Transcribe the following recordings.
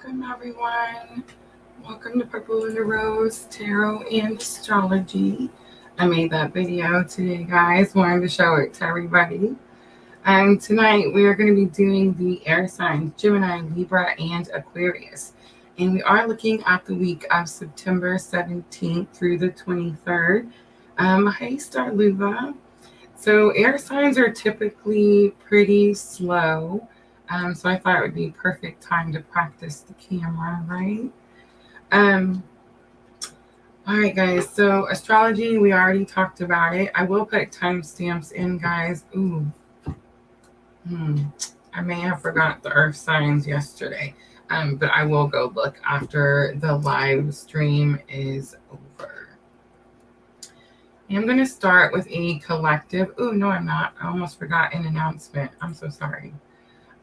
Welcome everyone. Welcome to purplelunarose tarot and astrology. I made that video today, guys. Wanted to show it to everybody. Tonight we are going to be doing the air signs Gemini, Libra, and Aquarius. And we are looking at the week of September 17th through the 23rd. Hi, Star Luva. So air signs are typically pretty slow. So I thought it would be perfect time to practice the camera, right? All right, guys. So astrology, we already talked about it. I will put timestamps in, guys. I may have forgot the earth signs yesterday. But I will go look after the live stream is over. I'm going to start with a collective. Oh, no, I'm not. I almost forgot an announcement. I'm so sorry.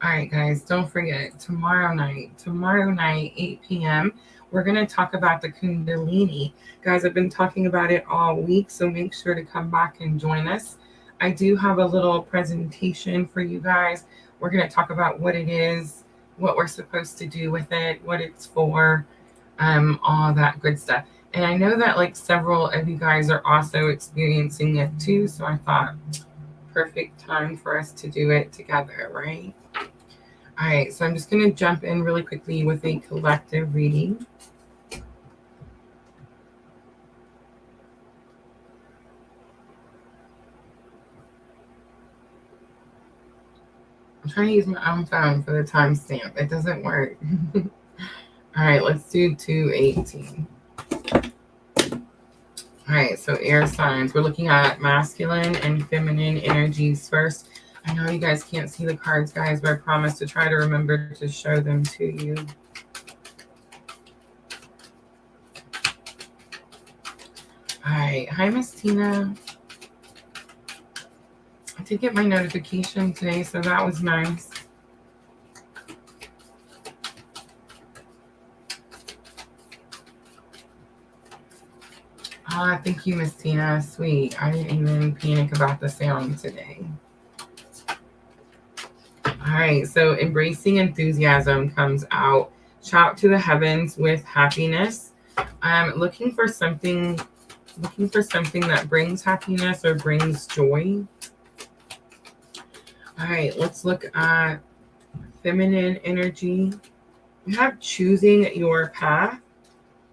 All right, guys, don't forget, tomorrow night, 8 p.m., we're going to talk about the Kundalini. Guys, I've been talking about it all week, so make sure to come back and join us. I do have a little presentation for you guys. We're going to talk about what it is, what we're supposed to do with it, what it's for, all that good stuff. And I know that like several of you guys are also experiencing it too, so I thought perfect time for us to do it together, right? All right, so I'm just going to jump in really quickly with a collective reading. I'm trying to use my own phone for the timestamp. It doesn't work. All right, let's do 218. All right, so air signs. We're looking at masculine and feminine energies first. I know you guys can't see the cards, guys, but I promise to try to remember to show them to you. All right. Hi, Miss Tina. I did get my notification today, so that was nice. Thank you, Miss Tina. Sweet. I didn't even panic about the sound today. All right, so embracing enthusiasm comes out. Shout to the heavens with happiness. Looking for something that brings happiness or brings joy. All right, let's look at feminine energy. We have choosing your path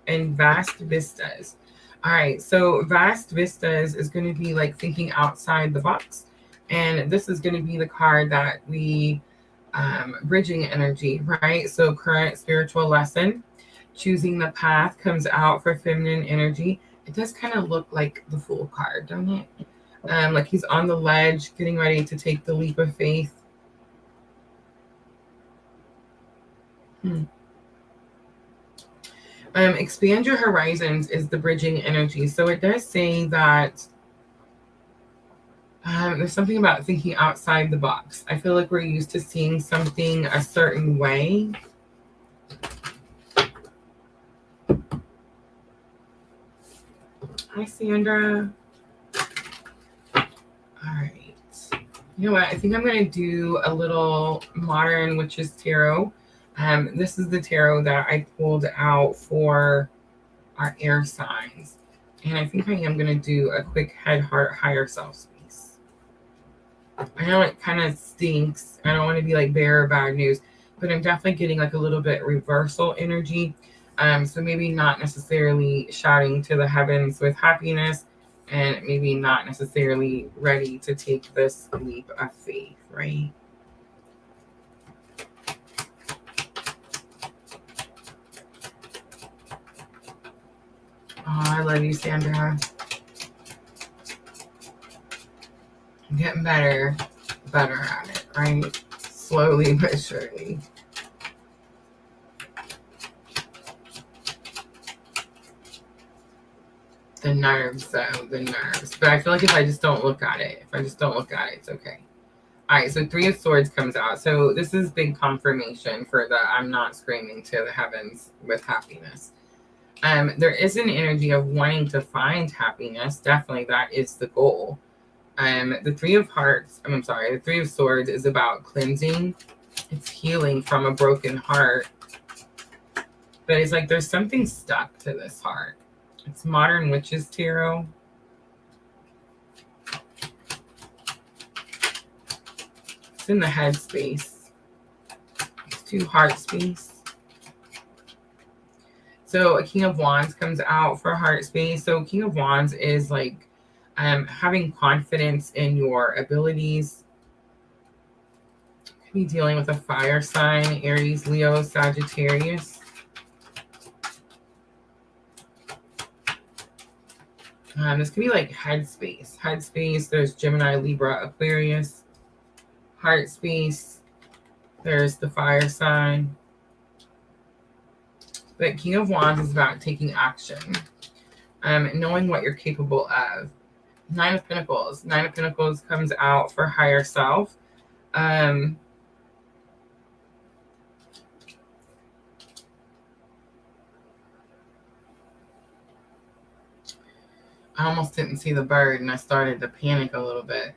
and vast vistas. All right, so vast vistas is going to be like thinking outside the box. And this is going to be the card that we, bridging energy, right? So current spiritual lesson, choosing the path comes out for feminine energy. It does kind of look like the Fool card, don't it? Like he's on the ledge, getting ready to take the leap of faith. Expand your horizons is the bridging energy. So it does say that there's something about thinking outside the box. I feel like we're used to seeing something a certain way. Hi, Sandra. All right. You know what? I think I'm going to do a little Modern Witches Tarot. This is the tarot that I pulled out for our air signs. And I think I am going to do a quick head, heart, higher self space. I know it kind of stinks. I don't want to be like bearer of bad news, but I'm definitely getting like a little bit reversal energy. So maybe not necessarily shouting to the heavens with happiness, and maybe not necessarily ready to take this leap of faith, right? Oh, I love you, Sandra. I'm getting better at it, right? Slowly but surely. The nerves, though, the nerves. But I feel like if I just don't look at it, it's okay. All right, so 3 of Swords comes out. So this is big confirmation for the I'm not screaming to the heavens with happiness. There is an energy of wanting to find happiness. Definitely, that is the goal. The 3 of Swords is about cleansing. It's healing from a broken heart. but it's like there's something stuck to this heart. It's Modern Witches Tarot. It's in the head space. It's 2 heart space. So a King of Wands comes out for heart space. So King of Wands is like having confidence in your abilities. Could be dealing with a fire sign, Aries, Leo, Sagittarius. This could be like head space. Head space, there's Gemini, Libra, Aquarius. Heart space, there's the fire sign. But King of Wands is about taking action. Knowing what you're capable of. 9 of Pentacles. 9 of Pentacles comes out for higher self. I almost didn't see the bird and I started to panic a little bit.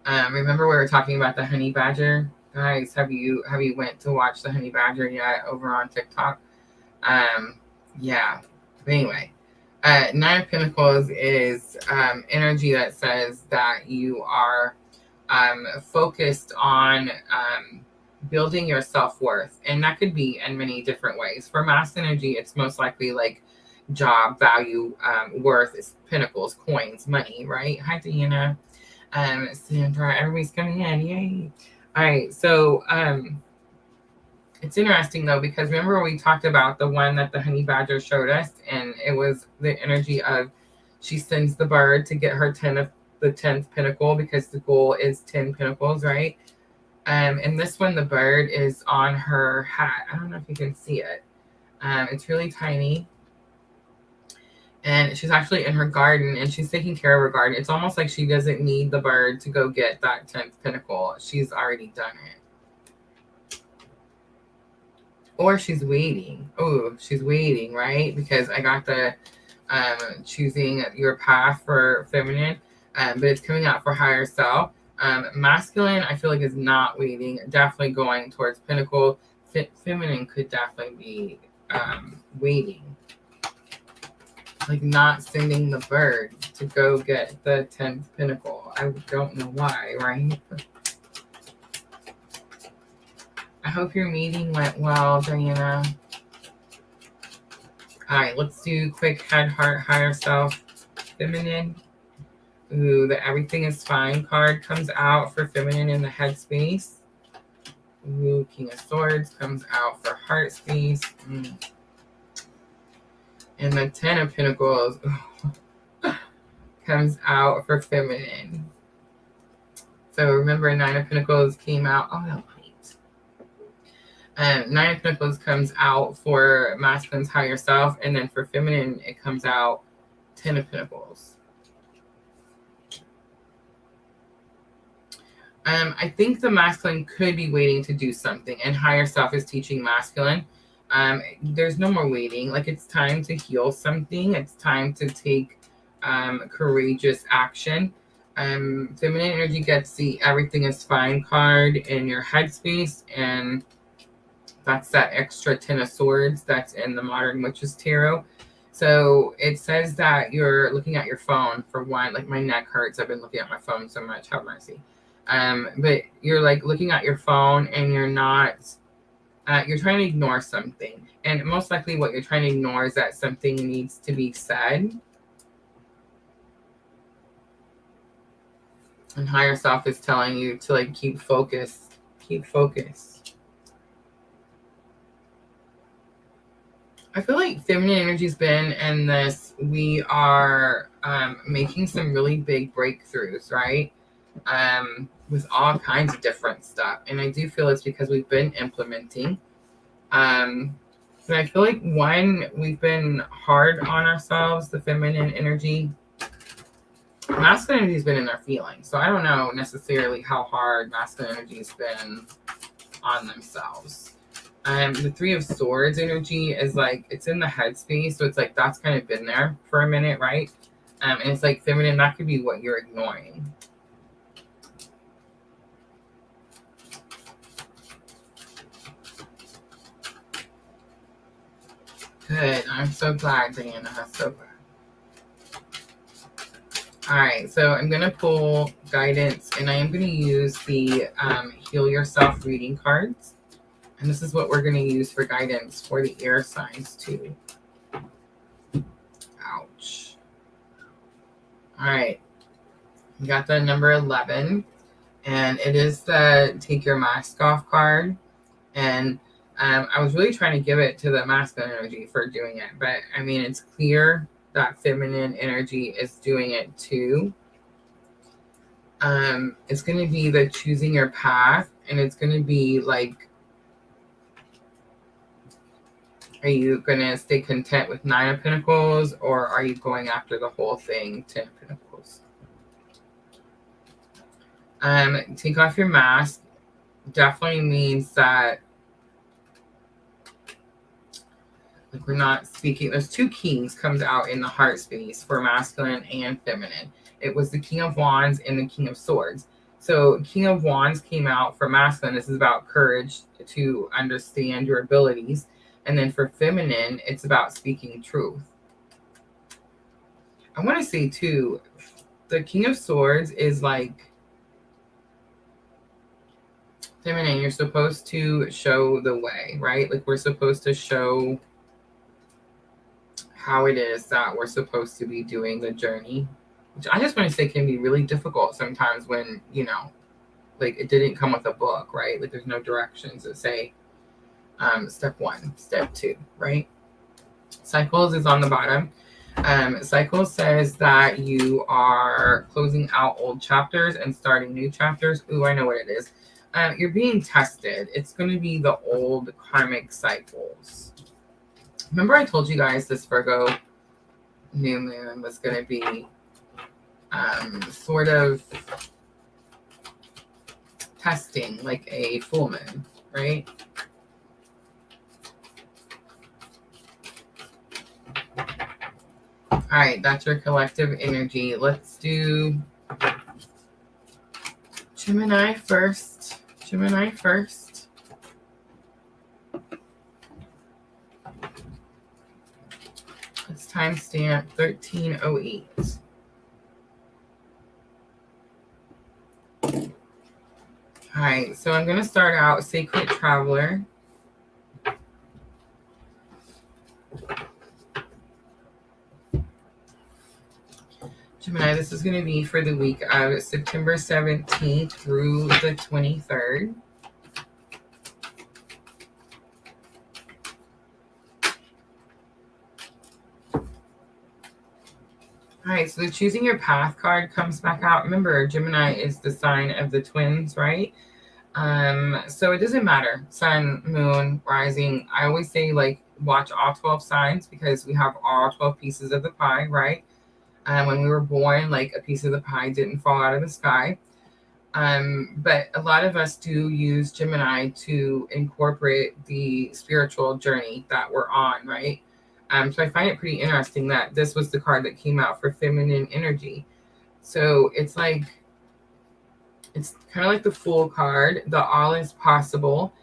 Remember we were talking about the honey badger? Guys, have you went to watch the honey badger yet over on TikTok? Yeah. But anyway, 9 of Pentacles is energy that says that you are focused on building your self-worth. And that could be in many different ways. For mass energy, it's most likely like job, value, worth, is pentacles, coins, money, right? Hi, Diana. Sandra, everybody's coming in. Yay. All right. So it's interesting though, because remember we talked about the one that the honey badger showed us, and it was the energy of she sends the bird to get her 10th pentacle, because the goal is 10 pentacles, right? And this one, the bird is on her hat. I don't know if you can see it. It's really tiny. And she's actually in her garden, and she's taking care of her garden. It's almost like she doesn't need the bird to go get that 10th pentacle. She's already done it. Or she's waiting. Oh, she's waiting, right? Because I got the choosing your path for feminine, but it's coming out for higher self. Masculine, I feel like, is not waiting. Definitely going towards pinnacle. Feminine could definitely be waiting. Like not sending the bird to go get the 10th pinnacle. I don't know why, right? I hope your meeting went well, Diana. All right, let's do quick head, heart, higher self, feminine. Ooh, the everything is fine card comes out for feminine in the head space. Ooh, King of Swords comes out for heart space. And the 10 of Pentacles comes out for feminine. So remember, 9 of Pentacles came out. Oh, no, wait. 9 of Pentacles comes out for masculine's higher self. And then for feminine, it comes out 10 of Pentacles. I think the masculine could be waiting to do something. And higher self is teaching masculine. There's no more waiting. Like, it's time to heal something. It's time to take courageous action. Feminine energy gets the everything is fine card in your headspace, and that's that extra 10 of swords that's in the Modern Witches Tarot. So it says that you're looking at your phone for one. Like, my neck hurts. I've been looking at my phone so much. Have mercy. But you're like looking at your phone, and you're not you're trying to ignore something. And most likely what you're trying to ignore is that something needs to be said. And higher self is telling you to like keep focused. Keep focused. I feel like feminine energy's been in this. We are making some really big breakthroughs, right? With all kinds of different stuff. And I do feel it's because we've been implementing. But I feel like we've been hard on ourselves, the feminine energy. Masculine energy has been in their feelings. So I don't know necessarily how hard masculine energy has been on themselves. The 3 of Swords energy is like, it's in the headspace. So it's like, that's kind of been there for a minute, right? And it's like feminine, that could be what you're ignoring. Good. I'm so glad, Diana. So glad. All right, so I'm going to pull guidance, and I am going to use the Heal Yourself reading cards. And this is what we're going to use for guidance for the air signs, too. Ouch. All right. We got the number 11, and it is the Take Your Mask Off card. And I was really trying to give it to the masculine energy for doing it, but I mean, it's clear that feminine energy is doing it too. It's going to be the choosing your path, and it's going to be like, are you going to stay content with 9 of Pentacles, or are you going after the whole thing, 10 of Pentacles? Take off your mask definitely means that like we're not speaking. There's 2 kings comes out in the heart space for masculine and feminine. It was the King of Wands and the King of Swords. So King of Wands came out for masculine. This is about courage to understand your abilities. And then for feminine, it's about speaking truth. I want to say too, the King of Swords is like feminine. You're supposed to show the way, right? Like we're supposed to show how it is that we're supposed to be doing the journey, which I just want to say can be really difficult sometimes when, you know, like it didn't come with a book, right? Like there's no directions that say step 1, step 2, right? Cycles is on the bottom. Cycles says that you are closing out old chapters and starting new chapters. Ooh, I know what it is. You're being tested. It's going to be the old karmic cycles. Remember I told you guys this Virgo new moon was going to be sort of testing like a full moon, right? All right, that's your collective energy. Let's do Gemini first. Gemini first. It's timestamp 1308. All right, so I'm going to start out Sacred Traveler. Gemini, this is going to be for the week of September 17th through the 23rd. All right, so the Choosing Your Path card comes back out. Remember, Gemini is the sign of the twins, right? So it doesn't matter. Sun, moon, rising. I always say, like, watch all 12 signs because we have all 12 pieces of the pie, right? When we were born, like, a piece of the pie didn't fall out of the sky. But a lot of us do use Gemini to incorporate the spiritual journey that we're on, right? So I find it pretty interesting that this was the card that came out for feminine energy. So it's like, it's kind of like the Fool card, the all is possible.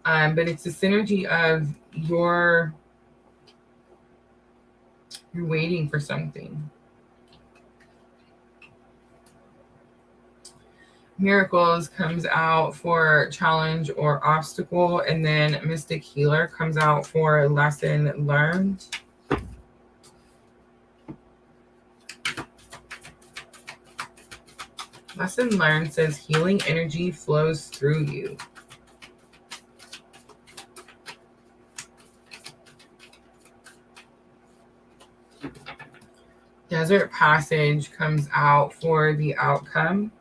But it's a synergy of you're waiting for something. Miracles comes out for challenge or obstacle, and then Mystic Healer comes out for lesson learned. Lesson learned says healing energy flows through you. Desert Passage comes out for the outcome.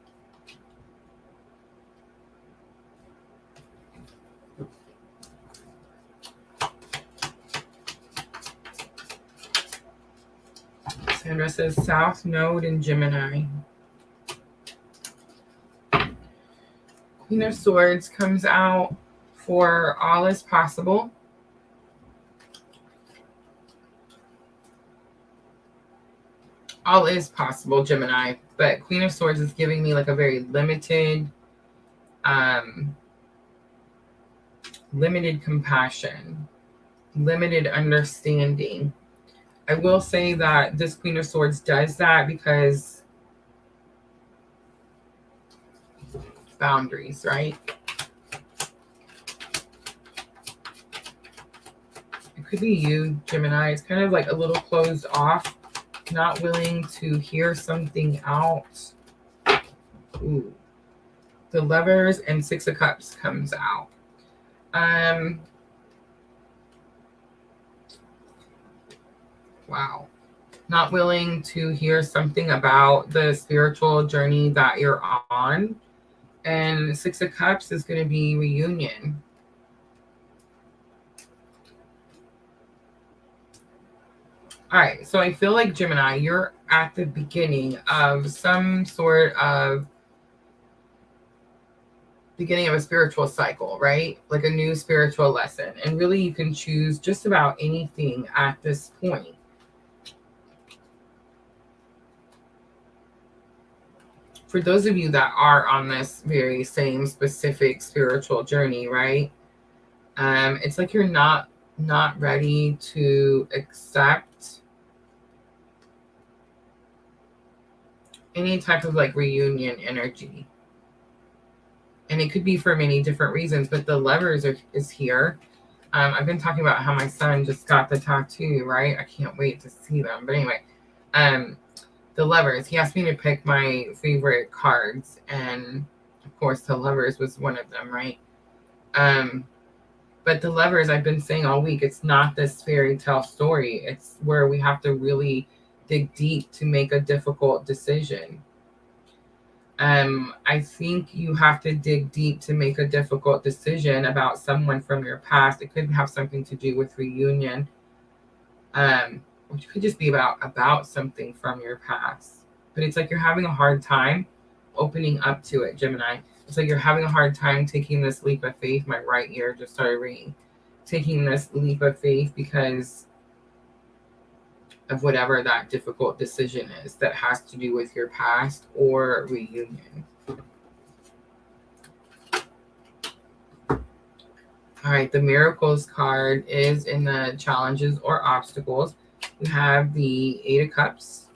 Sandra says South Node in Gemini. Queen of Swords comes out for all is possible. All is possible, Gemini. But Queen of Swords is giving me like a very limited compassion. limited understanding. I will say that this Queen of Swords does that because boundaries, right? It could be you, Gemini. It's kind of like a little closed off, not willing to hear something out. Ooh. The Lovers and Six of Cups comes out. Wow. Not willing to hear something about the spiritual journey that you're on. And Six of Cups is going to be reunion. All right. So I feel like, Gemini, you're at the beginning of some sort of a spiritual cycle, right? Like a new spiritual lesson. And really, you can choose just about anything at this point. For those of you that are on this very same specific spiritual journey, right? It's like you're not ready to accept any type of like reunion energy. And it could be for many different reasons, but the Lovers is here. I've been talking about how my son just got the tattoo, right? I can't wait to see them. But anyway, the Lovers, he asked me to pick my favorite cards. And of course, the Lovers was one of them, right? But the Lovers, I've been saying all week, it's not this fairy tale story. It's where we have to really dig deep to make a difficult decision. I think you have to dig deep to make a difficult decision about someone from your past. It could have something to do with reunion, which could just be about something from your past. But it's like you're having a hard time opening up to it, Gemini. It's like you're having a hard time taking this leap of faith. My right ear just started ringing. Taking this leap of faith because of whatever that difficult decision is that has to do with your past or reunion. All right, the Miracles card is in the challenges or obstacles. We have the Eight of Cups,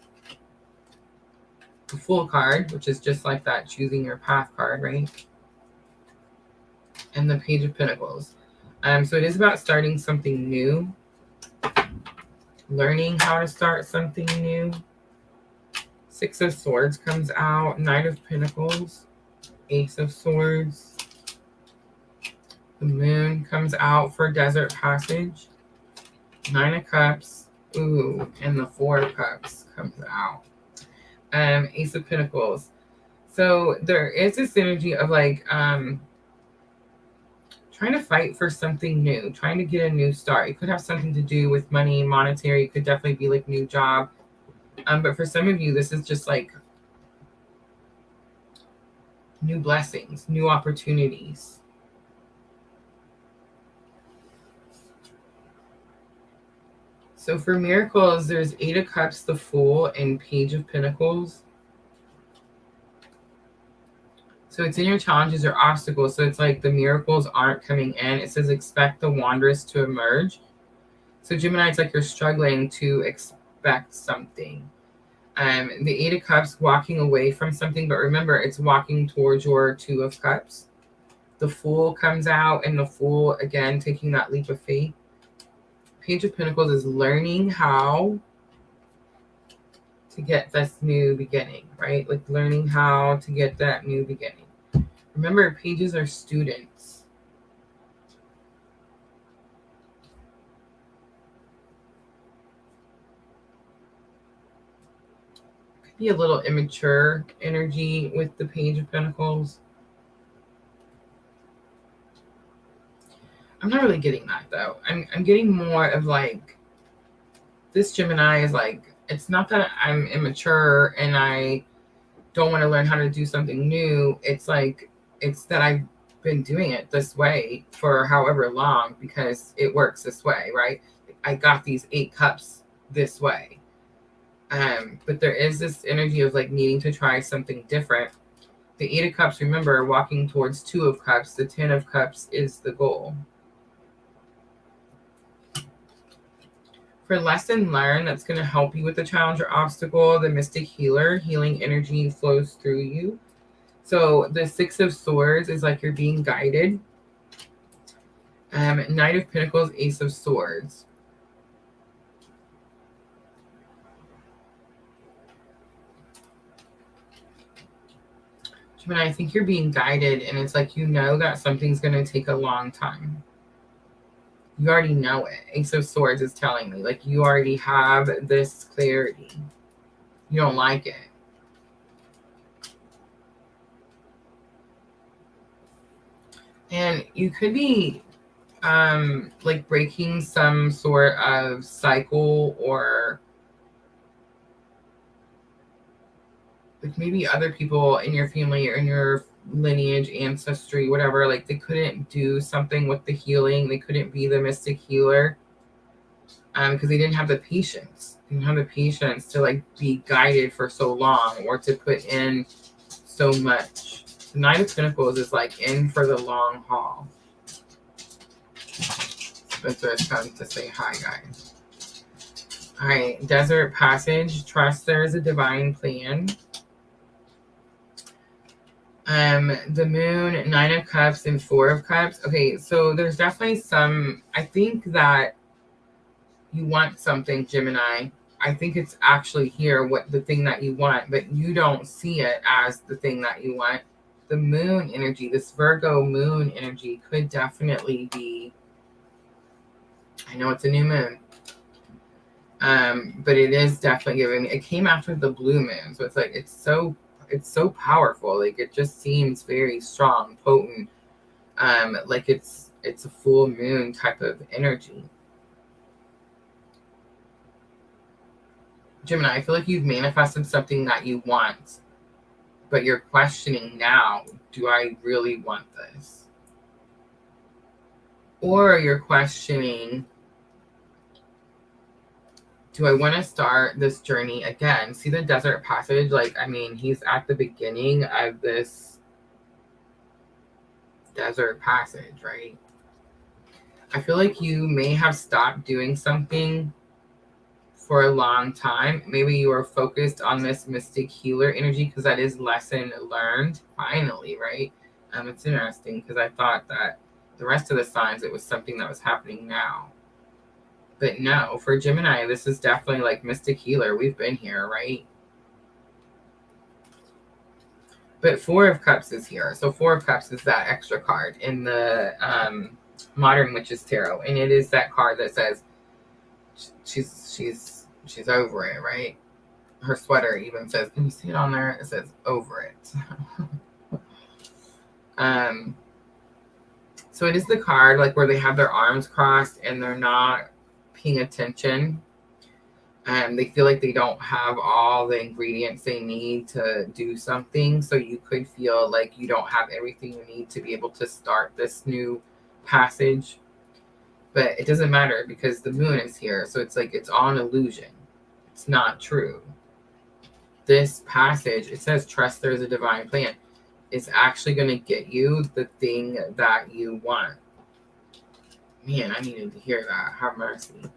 the Fool card, which is just like that choosing your path card, right? And the Page of Pentacles. So it is about starting something new, learning how to start something new. Six of Swords comes out, Knight of Pentacles, Ace of Swords. The Moon comes out for Desert Passage. Nine of Cups, ooh, and the Four of Cups comes out. Ace of Pentacles. So there is this energy of like trying to fight for something new, trying to get a new start. It could have something to do with money, monetary. It could definitely be like new job. But for some of you, this is just like new blessings, new opportunities. So for Miracles, there's Eight of Cups, the Fool, and Page of Pentacles. So it's in your challenges or obstacles. So it's like the miracles aren't coming in. It says expect the wondrous to emerge. So Gemini, it's like you're struggling to expect something. The Eight of Cups, walking away from something. But remember, it's walking towards your Two of Cups. The Fool comes out, and the Fool, again, taking that leap of faith. Page of Pentacles is learning how to get this new beginning, right? Like learning how to get that new beginning. Remember, pages are students. Could be a little immature energy with the Page of Pentacles. I'm not really getting that though. I'm getting more of like, this Gemini is like, it's not that I'm immature and I don't want to learn how to do something new. It's like, it's that I've been doing it this way for however long because it works this way, right? I got these 8 cups this way. But there is this energy of like needing to try something different. The 8 of Cups, remember, walking towards 2 of Cups. The 10 of Cups is the goal. For lesson learned, that's going to help you with the challenge or obstacle. The mystic healer, healing energy flows through you. So the Six of Swords is like you're being guided. Knight of Pentacles, Ace of Swords. Gemini, I think you're being guided, and it's like you know that something's going to take a long time. You already know it. Ace of Swords is telling me, like, you already have this clarity. You don't like it. And you could be, like, breaking some sort of cycle, or like maybe other people in your family or in your lineage, ancestry, whatever, like they couldn't do something with the healing. They couldn't be the mystic healer because they didn't have the patience. They didn't have the patience to like be guided for so long or to put in so much. The Knight of Pentacles is like in for the long haul. That's what it's come to say hi, guys. All right, Desert Passage. Trust there is a divine plan. The Moon, Nine of Cups, and Four of Cups. Okay, so there's definitely some, I think that you want something, Gemini. I think it's actually here, what the thing that you want, but you don't see it as the thing that you want. The Moon energy, this Virgo Moon energy could definitely be, I know it's a new moon, but it is definitely giving, it came after the blue moon, so it's like, it's so powerful. Like it just seems very strong, potent. Like it's a full moon type of energy. Gemini, I feel like you've manifested something that you want, but you're questioning now, do I really want this? Or you're questioning, do I want to start this journey again? See the Desert Passage? Like, I mean, he's at the beginning of this Desert Passage, right? I feel like you may have stopped doing something for a long time. Maybe you are focused on this mystic healer energy because that is lesson learned, finally, right? It's interesting because I thought that the rest of the signs, it was something that was happening now. But no, for Gemini, this is definitely like mystic healer. We've been here, right? But Four of Cups is here. So Four of Cups is that extra card in the Modern Witches Tarot. And it is that card that says she's over it, right? Her sweater even says, can you see it on there? It says over it. So it is the card like where they have their arms crossed and they're not paying attention. They feel like they don't have all the ingredients they need to do something. So you could feel like you don't have everything you need to be able to start this new passage. But it doesn't matter because the moon is here. So it's like it's all an illusion. It's not true. This passage, it says trust there's a divine plan. It's actually going to get you the thing that you want. Man, I needed to hear that. Have mercy.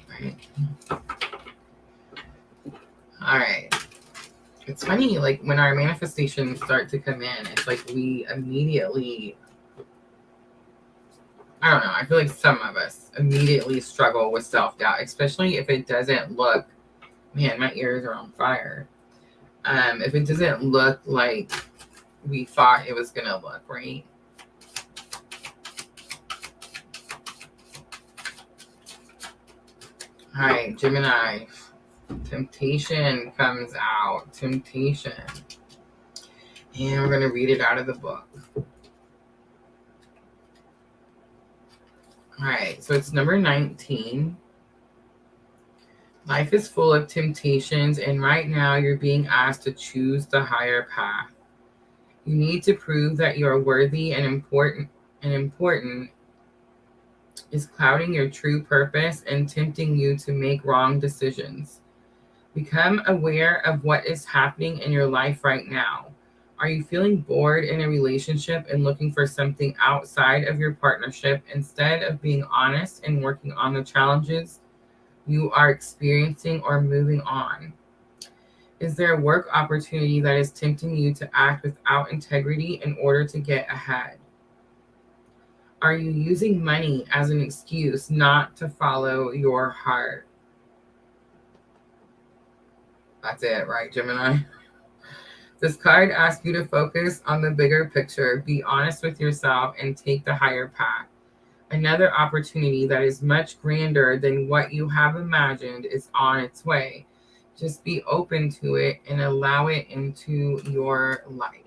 Right. All right. It's funny, like when our manifestations start to come in, it's like we immediately, I don't know, I feel like some of us immediately struggle with self-doubt, especially if it doesn't look, man, my ears are on fire. If it doesn't look like we thought it was going to look, right? All right, Gemini. Temptation comes out. Temptation. And we're going to read it out of the book. All right, so it's number 19. Life is full of temptations, and right now you're being asked to choose the higher path. You need to prove that you are worthy and important is clouding your true purpose and tempting you to make wrong decisions. Become aware of what is happening in your life right now. Are you feeling bored in a relationship and looking for something outside of your partnership instead of being honest and working on the challenges you are experiencing or moving on? Is there a work opportunity that is tempting you to act without integrity in order to get ahead? Are you using money as an excuse not to follow your heart? That's it, right, Gemini? This card asks you to focus on the bigger picture, be honest with yourself, and take the higher path. Another opportunity that is much grander than what you have imagined is on its way. Just be open to it and allow it into your life.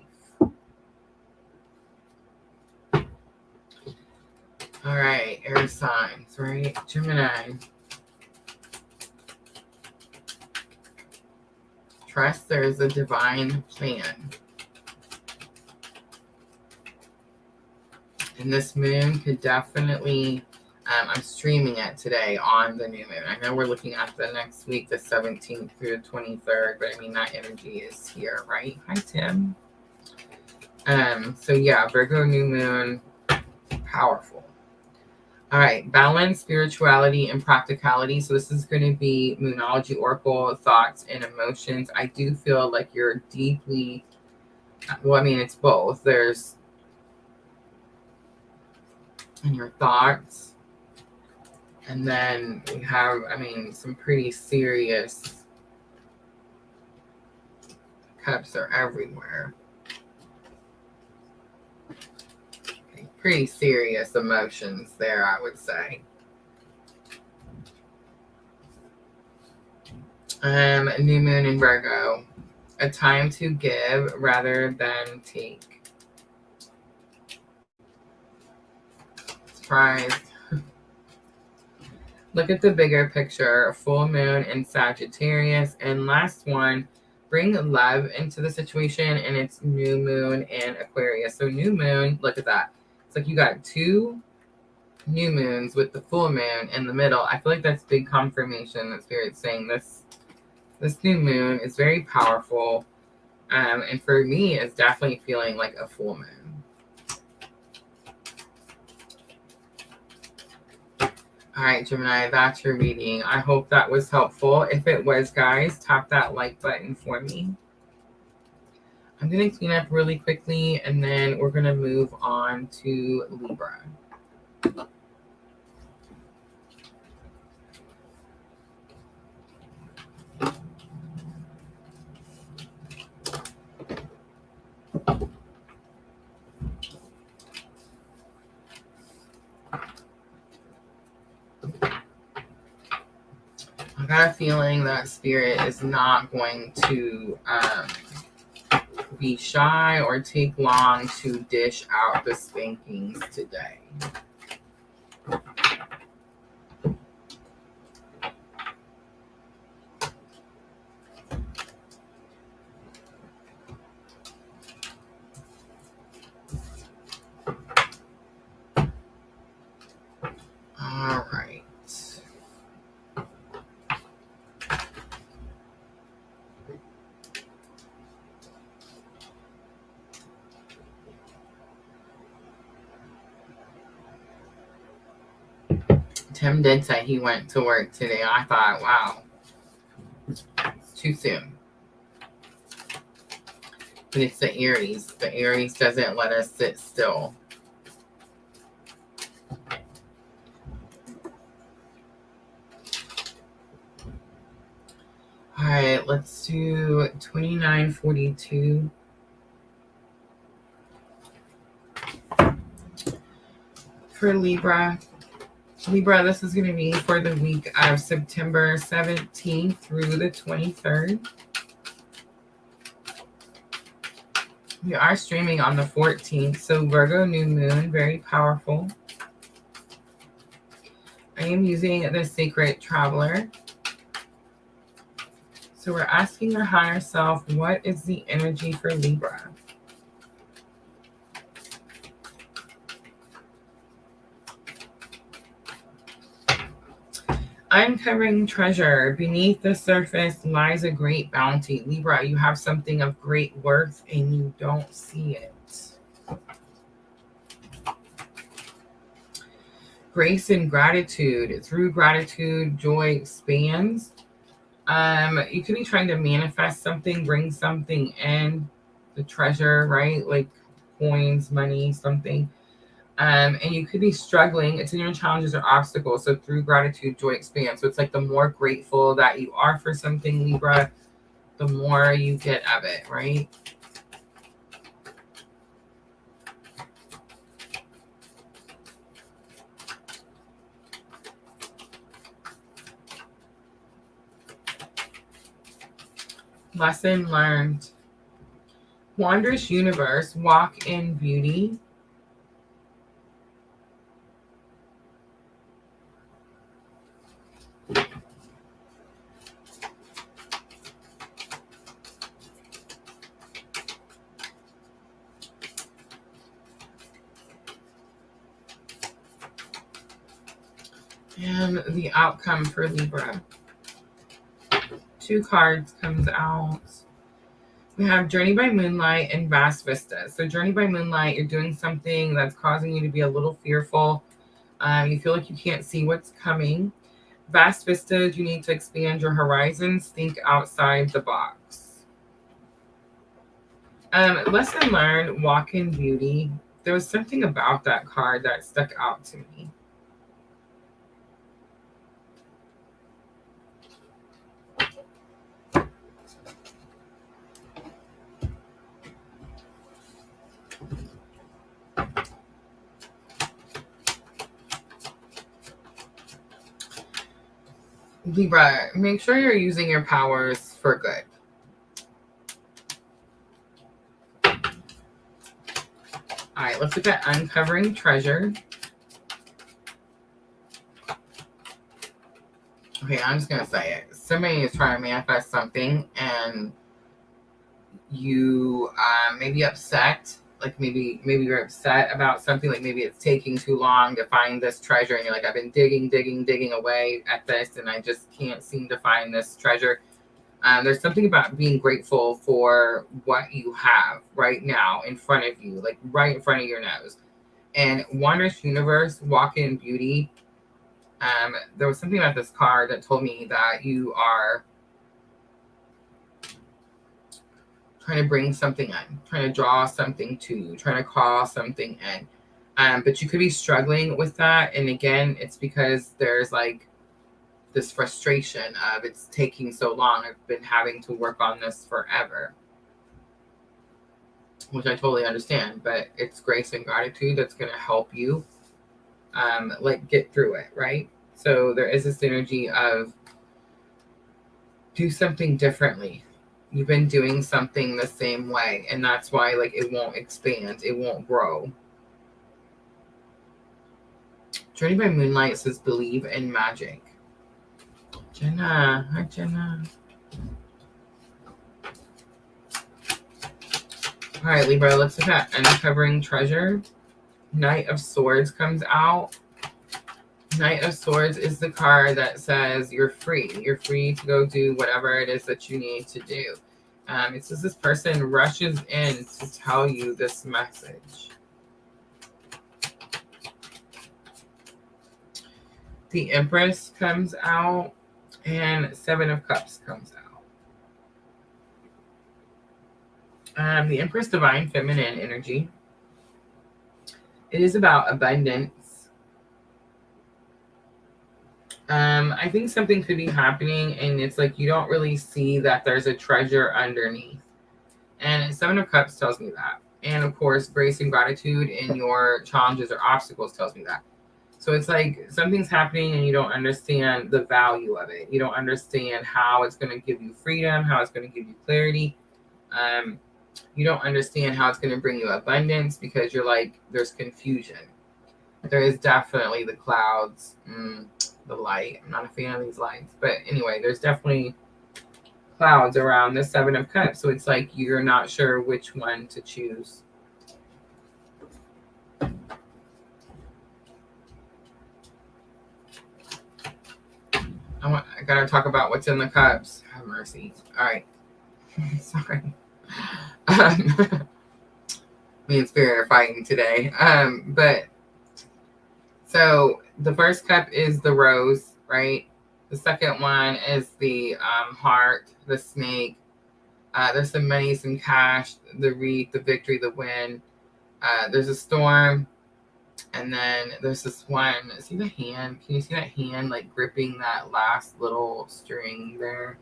All right, air signs, right? Gemini. Trust there is a divine plan. And this moon could definitely, I'm streaming it today on the new moon. I know we're looking at the next week, the 17th through the 23rd, but I mean, that energy is here, right? Hi, Tim. So yeah, Virgo new moon, powerful. All right, balance, spirituality, and practicality. So this is going to be Moonology Oracle, thoughts and emotions. I do feel like you're deeply, well, I mean, it's both. There's in your thoughts, and then we have, I mean, some pretty serious cups are everywhere. Pretty serious emotions there, I would say. New moon in Virgo, a time to give rather than take. Surprise. Look at the bigger picture, full moon in Sagittarius. And last one, bring love into the situation, and it's new moon in Aquarius. So new moon, look at that. It's like you got two new moons with the full moon in the middle. I feel like that's big confirmation that Spirit's saying this new moon is very powerful. And for me, it's definitely feeling like a full moon. All right, Gemini, that's your reading. I hope that was helpful. If it was, guys, tap that like button for me. I'm going to clean up really quickly, and then we're going to move on to Libra. I got a feeling that Spirit is not going to be shy or take long to dish out the spankings today. All right. Tim did say he went to work today. I thought, wow, it's too soon. But it's the Aries. The Aries doesn't let us sit still. All right, let's do 2942. For Libra. Libra, this is going to be for the week of September 17th through the 23rd. We are streaming on the 14th, so Virgo new moon, very powerful. I am using the Sacred Traveler. So we're asking our higher self, what is the energy for Libra? Uncovering treasure. Beneath the surface lies a great bounty. Libra, you have something of great worth and you don't see it. Grace and gratitude. Through gratitude, joy expands. You could be trying to manifest something, bring something in, the treasure, right? Like coins, money, something. And you could be struggling. It's in your challenges or obstacles. So through gratitude, joy expands. So it's like the more grateful that you are for something, Libra, the more you get of it, right? Lesson learned. Wondrous universe, walk in beauty. And the outcome for Libra. 2 cards comes out. We have Journey by Moonlight and Vast Vista. So Journey by Moonlight, you're doing something that's causing you to be a little fearful. You feel like you can't see what's coming. Vast Vistas, you need to expand your horizons. Think outside the box. Lesson learned, walk in beauty. There was something about that card that stuck out to me. Libra, make sure you're using your powers for good. All right, let's look at uncovering treasure. Okay, I'm just going to say it. Somebody is trying to manifest something and you may be upset. Like maybe you're upset about something. Like maybe it's taking too long to find this treasure. And you're like, I've been digging away at this and I just can't seem to find this treasure. There's something about being grateful for what you have right now in front of you, like right in front of your nose. And Wondrous Universe, walk in beauty. There was something about this card that told me that you are trying to bring something in, trying to draw something to you, trying to call something in. But you could be struggling with that. And again, it's because there's like this frustration of it's taking so long. I've been having to work on this forever, which I totally understand, but it's grace and gratitude that's going to help you like get through it, right? So there is this energy of do something differently. You've been doing something the same way, and that's why like it won't expand, it won't grow. Journey by Moonlight says believe in magic. Jenna, hi Jenna. All right, Libra, let's look at uncovering treasure. Knight of Swords comes out. Knight of Swords is the card that says you're free. You're free to go do whatever it is that you need to do. It says this person rushes in to tell you this message. The Empress comes out and 7 of Cups comes out. The Empress, divine feminine energy. It is about abundance. I think something could be happening and it's like you don't really see that there's a treasure underneath. And 7 of Cups tells me that. And of course, grace and gratitude in your challenges or obstacles tells me that. So it's like something's happening and you don't understand the value of it. You don't understand how it's going to give you freedom, how it's going to give you clarity. You don't understand how it's going to bring you abundance because you're like, there's confusion. There is definitely the clouds, the light. I'm not a fan of these lights. But anyway, there's definitely clouds around the 7 of Cups. So it's like you're not sure which one to choose. I gotta talk about what's in the cups. Have mercy. All right. Sorry. Me and Spirit are fighting today. But so the first cup is the rose, right? The second one is the heart, the snake. There's some money, some cash, the wreath, the victory, the win. There's a storm. And then there's this one. See the hand? Can you see that hand like gripping that last little string there?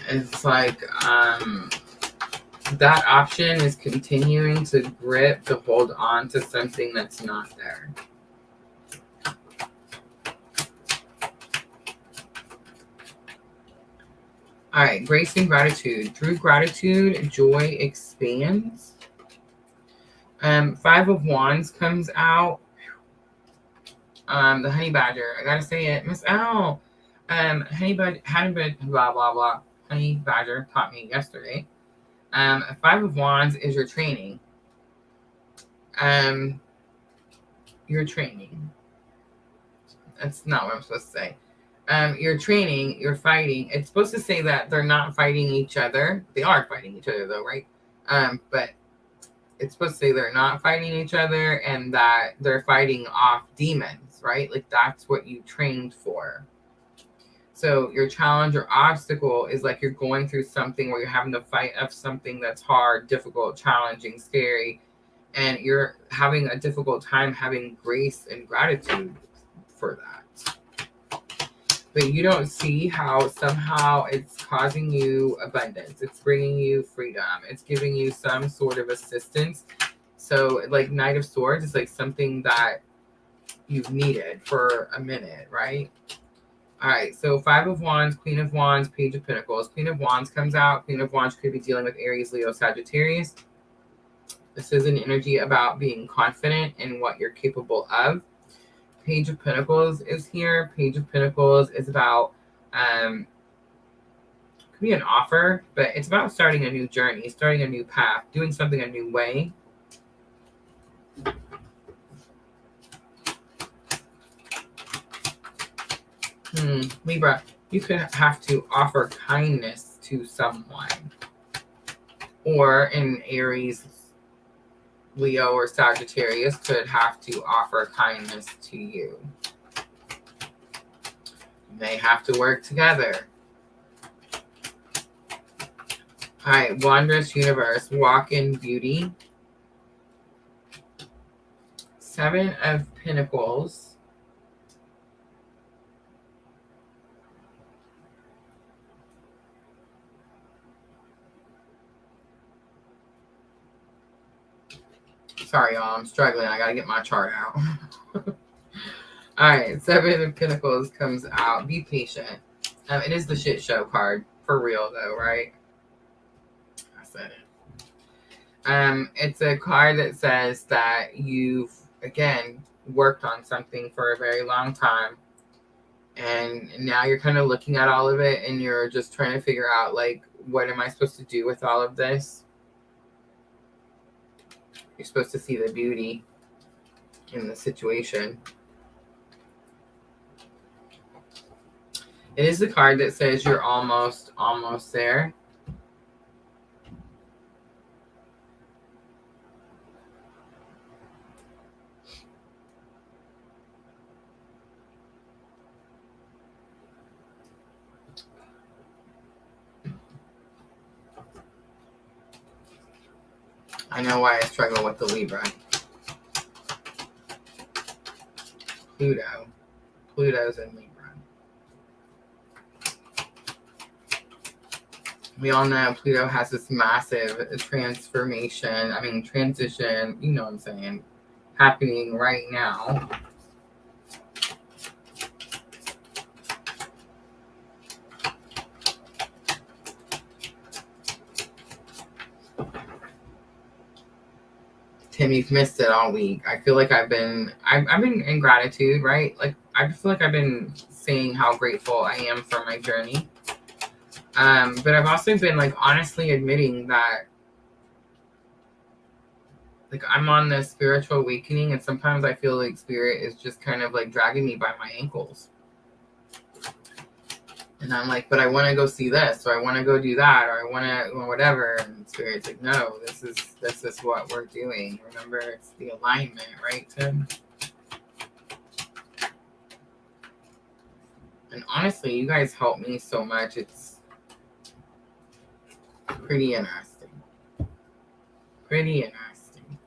It's like that option is continuing to grip, to hold on to something that's not there. All right, grace and gratitude. Through gratitude, joy expands. 5 of Wands comes out. The honey badger. I gotta say it, Miss L. Honey badger, blah blah blah. Honey badger taught me yesterday. 5 of Wands is your training. Your training. That's not what I'm supposed to say. You're training, you're fighting. It's supposed to say that they're not fighting each other. They are fighting each other though, right? But it's supposed to say they're not fighting each other and that they're fighting off demons, right? Like that's what you trained for. So your challenge or obstacle is like you're going through something where you're having to fight of something that's hard, difficult, challenging, scary, and you're having a difficult time having grace and gratitude for that. But you don't see how somehow it's causing you abundance. It's bringing you freedom. It's giving you some sort of assistance. So like Knight of Swords is like something that you've needed for a minute, right? All right, so 5 of Wands, Queen of Wands, Page of Pentacles. Queen of Wands comes out. Queen of Wands could be dealing with Aries, Leo, Sagittarius. This is an energy about being confident in what you're capable of. Page of Pentacles is here. Page of Pentacles is about, could be an offer, but it's about starting a new journey, starting a new path, doing something a new way. Libra, you could have to offer kindness to someone. Or in Aries, Leo, or Sagittarius could have to offer kindness to you. They have to work together. All right, Wondrous Universe, walk in beauty. 7 of Pentacles. Sorry, y'all. I'm struggling. I got to get my chart out. All right. 7 of Pentacles comes out. Be patient. It is the shit show card. For real, though, right? I said it. It's a card that says that you've, again, worked on something for a very long time. And now you're kind of looking at all of it and you're just trying to figure out, like, what am I supposed to do with all of this? You're supposed to see the beauty in the situation. It is the card that says you're almost there. I know why I struggle with the Libra. Pluto's in Libra. We all know Pluto has this massive transition, you know what I'm saying, happening right now. Tim, you've missed it all week. I feel like I've been in gratitude, right? Like, I feel like I've been saying how grateful I am for my journey. But I've also been, like, honestly admitting that like I'm on this spiritual awakening, and sometimes I feel like spirit is just kind of like dragging me by my ankles. And I'm like, but I want to go see this, or I want to go do that, or I want to, or whatever. And spirit's like, no, this is what we're doing. Remember, it's the alignment, right, Tim? And honestly, you guys help me so much. It's pretty interesting. Pretty interesting.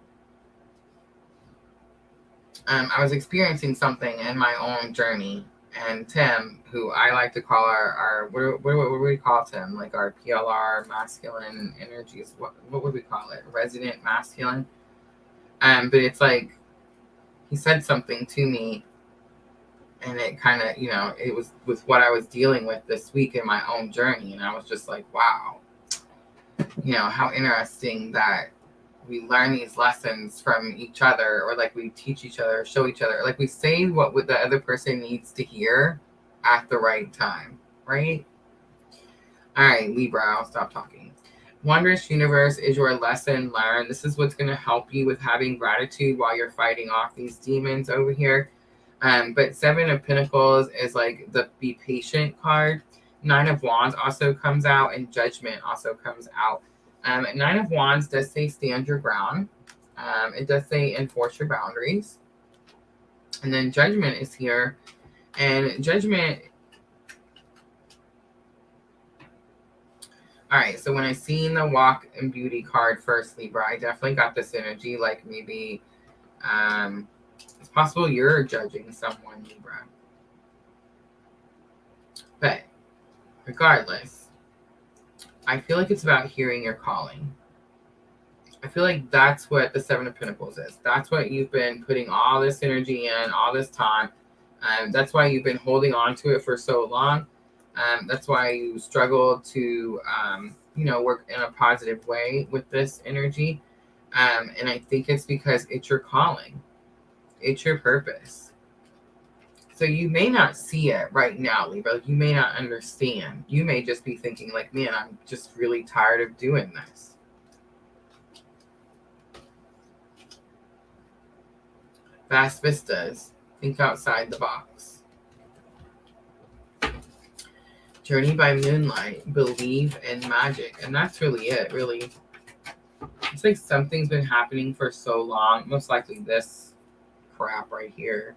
I was experiencing something in my own journey. And Tim, who I like to call our what do we call Tim? Like our PLR masculine energies. What would we call it? Resident masculine. But it's like he said something to me, and it kind of, it was with what I was dealing with this week in my own journey, and I was just like, wow, how interesting that we learn these lessons from each other, or like we teach each other, show each other, like we say what the other person needs to hear at the right time, right? All right, Libra, I'll stop talking. Wondrous universe is your lesson learned. This is what's going to help you with having gratitude while you're fighting off these demons over here. But Seven of Pentacles is like the be patient card. Nine of Wands also comes out, and Judgment also comes out. Nine of Wands does say stand your ground. It does say enforce your boundaries. And then Judgment is here. And Judgment... All right, so when I seen the Walk in Beauty card first, Libra, I definitely got this energy, like maybe it's possible you're judging someone, Libra. But regardless, I feel like it's about hearing your calling. I feel like that's what the Seven of Pentacles is. That's what you've been putting all this energy in, all this time. That's why you've been holding on to it for so long. That's why you struggle to, work in a positive way with this energy. And I think it's because it's your calling. It's your purpose. So you may not see it right now, Libra. You may not understand. You may just be thinking like, man, I'm just really tired of doing this. Vast vistas. Think outside the box. Journey by moonlight. Believe in magic. And that's really it, really. It's like something's been happening for so long. Most likely this crap right here.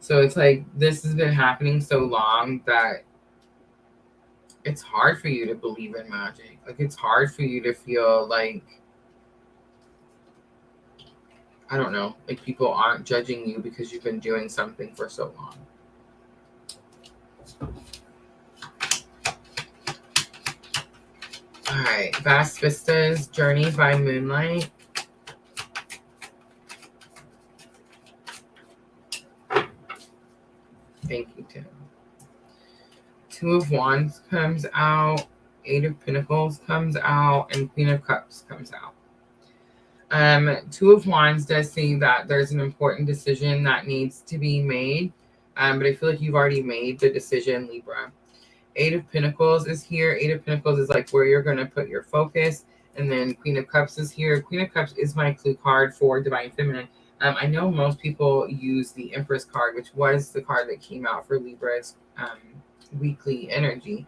So it's like this has been happening so long that it's hard for you to believe in magic. Like it's hard for you to feel like, I don't know, like people aren't judging you because you've been doing something for so long. All right, Vast Vistas, Journey by Moonlight. Thank you, Tim. Two of Wands comes out, Eight of Pentacles comes out, and Queen of Cups comes out. Two of Wands does say that there's an important decision that needs to be made, but I feel like you've already made the decision, Libra. Eight of Pentacles is here. Eight of Pentacles is like where you're going to put your focus, and then Queen of Cups is here. Queen of Cups is my clue card for Divine Feminine. I know most people use the Empress card, which was the card that came out for Libra's weekly energy.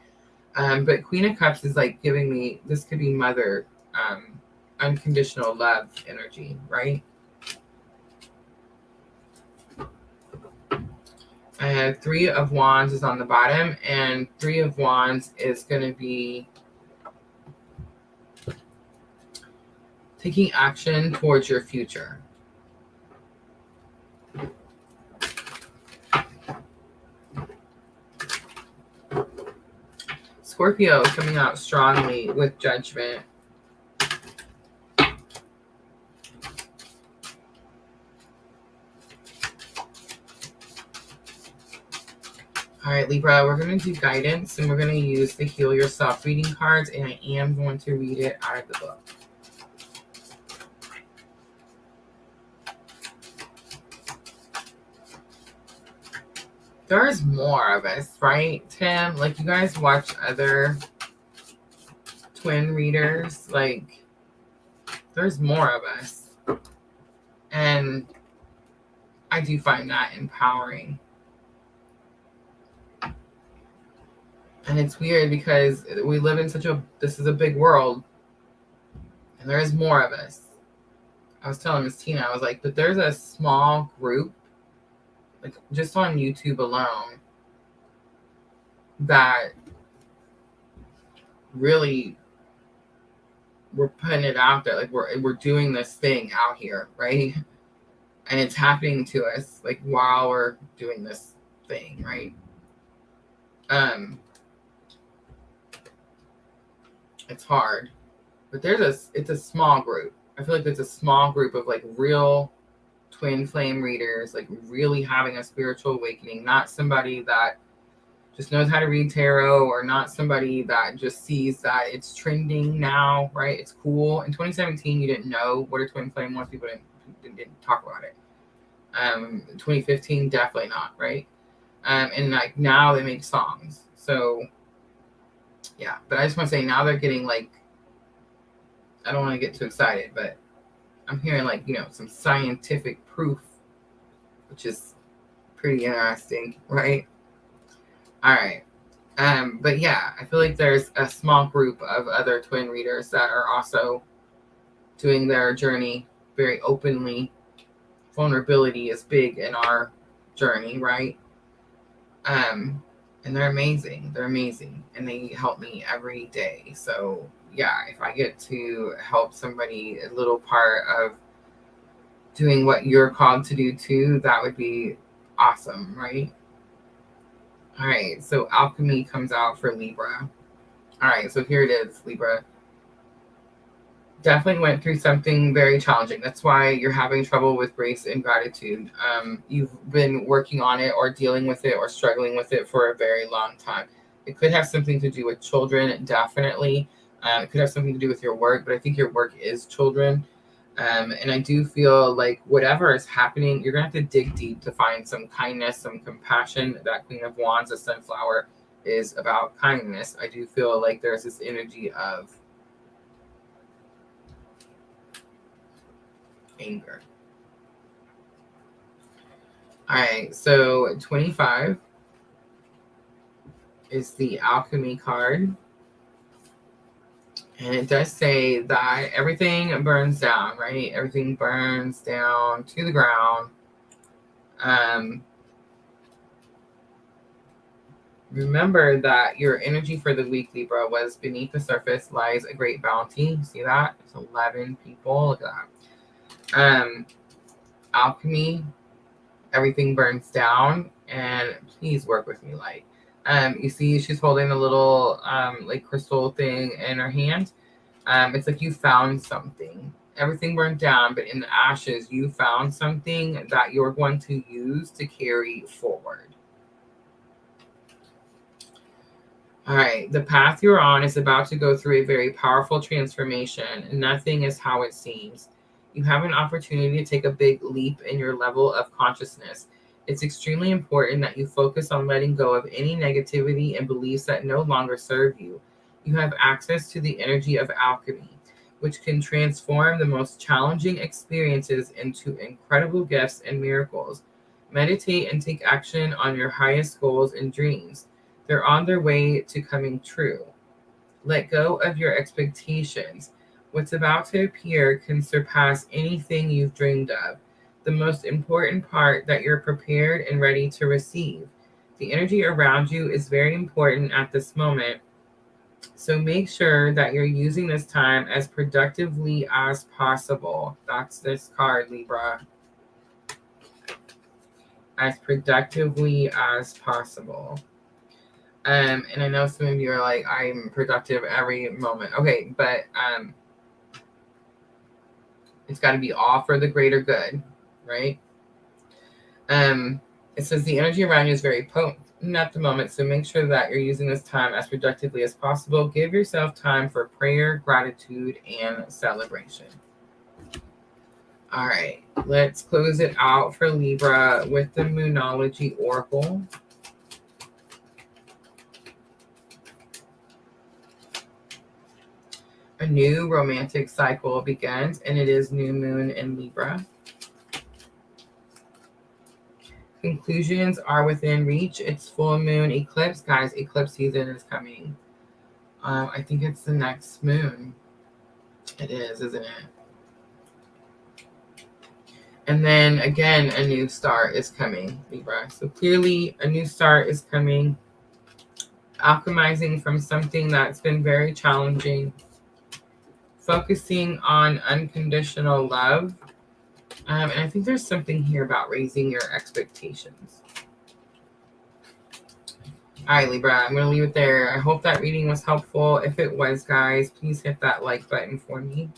But Queen of Cups is like giving me, this could be mother, unconditional love energy, right? Three of Wands is on the bottom, and Three of Wands is going to be taking action towards your future. Scorpio coming out strongly with Judgment. All right, Libra, we're going to do guidance, and we're going to use the Heal Yourself reading cards, and I am going to read it out of the book. There's more of us, right, Tim? Like, you guys watch other twin readers. Like, there's more of us. And I do find that empowering. And it's weird because we live in this is a big world, and there is more of us. I was telling Miss Tina, I was like, but there's a small group, like just on YouTube alone, that really we're putting it out there. Like we're doing this thing out here, right? And it's happening to us like while we're doing this thing, right? It's hard, but it's a small group. I feel like there's a small group of like real twin flame readers, like really having a spiritual awakening, not somebody that just knows how to read tarot, or not somebody that just sees that it's trending now, right? It's cool. In 2017, you didn't know what a twin flame was. People didn't talk about it. 2015, definitely not, right? And like now they make songs. So yeah, but I just want to say now they're getting like, I don't want to get too excited, but I'm hearing like, some scientific proof, which is pretty interesting, right? All right. But yeah, I feel like there's a small group of other twin readers that are also doing their journey very openly. Vulnerability is big in our journey, right? And they're amazing. They're amazing. And they help me every day. So yeah, if I get to help somebody, a little part of doing what you're called to do too, that would be awesome, right? All right, so alchemy comes out for Libra. All right, so here it is, Libra. Definitely went through something very challenging. That's why you're having trouble with grace and gratitude. You've been working on it or dealing with it or struggling with it for a very long time. It could have something to do with children, definitely. It could have something to do with your work, but I think your work is children. And I do feel like whatever is happening, you're going to have to dig deep to find some kindness, some compassion. That Queen of Wands, the sunflower, is about kindness. I do feel like there's this energy of anger. All right, so 25 is the alchemy card. And it does say that everything burns down, right? Everything burns down to the ground. Remember that your energy for the week, Libra, was beneath the surface lies a great bounty. See that? There's 11 people. Look at that. Alchemy, everything burns down. And please work with me, light. You see she's holding a little like crystal thing in her hand. It's like you found something. Everything burned down, but in the ashes, you found something that you're going to use to carry forward. All right, the path you're on is about to go through a very powerful transformation. Nothing is how it seems. You have an opportunity to take a big leap in your level of consciousness. It's extremely important that you focus on letting go of any negativity and beliefs that no longer serve you. You have access to the energy of alchemy, which can transform the most challenging experiences into incredible gifts and miracles. Meditate and take action on your highest goals and dreams. They're on their way to coming true. Let go of your expectations. What's about to appear can surpass anything you've dreamed of. The most important part that you're prepared and ready to receive. The energy around you is very important at this moment. So make sure that you're using this time as productively as possible. That's this card, Libra. As productively as possible. And I know some of you are like, I'm productive every moment. Okay, but it's got to be all for the greater good, right? It says the energy around you is very potent at the moment, so make sure that you're using this time as productively as possible. Give yourself time for prayer, gratitude, and celebration. All right, let's close it out for Libra with the Moonology Oracle. A new romantic cycle begins, and it is new moon in Libra. Conclusions are within reach. It's full moon eclipse. Guys, eclipse season is coming. I think it's the next moon. It is, isn't it? And then again, a new start is coming, Libra. So clearly a new start is coming. Alchemizing from something that's been very challenging. Focusing on unconditional love. And I think there's something here about raising your expectations. All right, Libra, I'm going to leave it there. I hope that reading was helpful. If it was, guys, please hit that like button for me.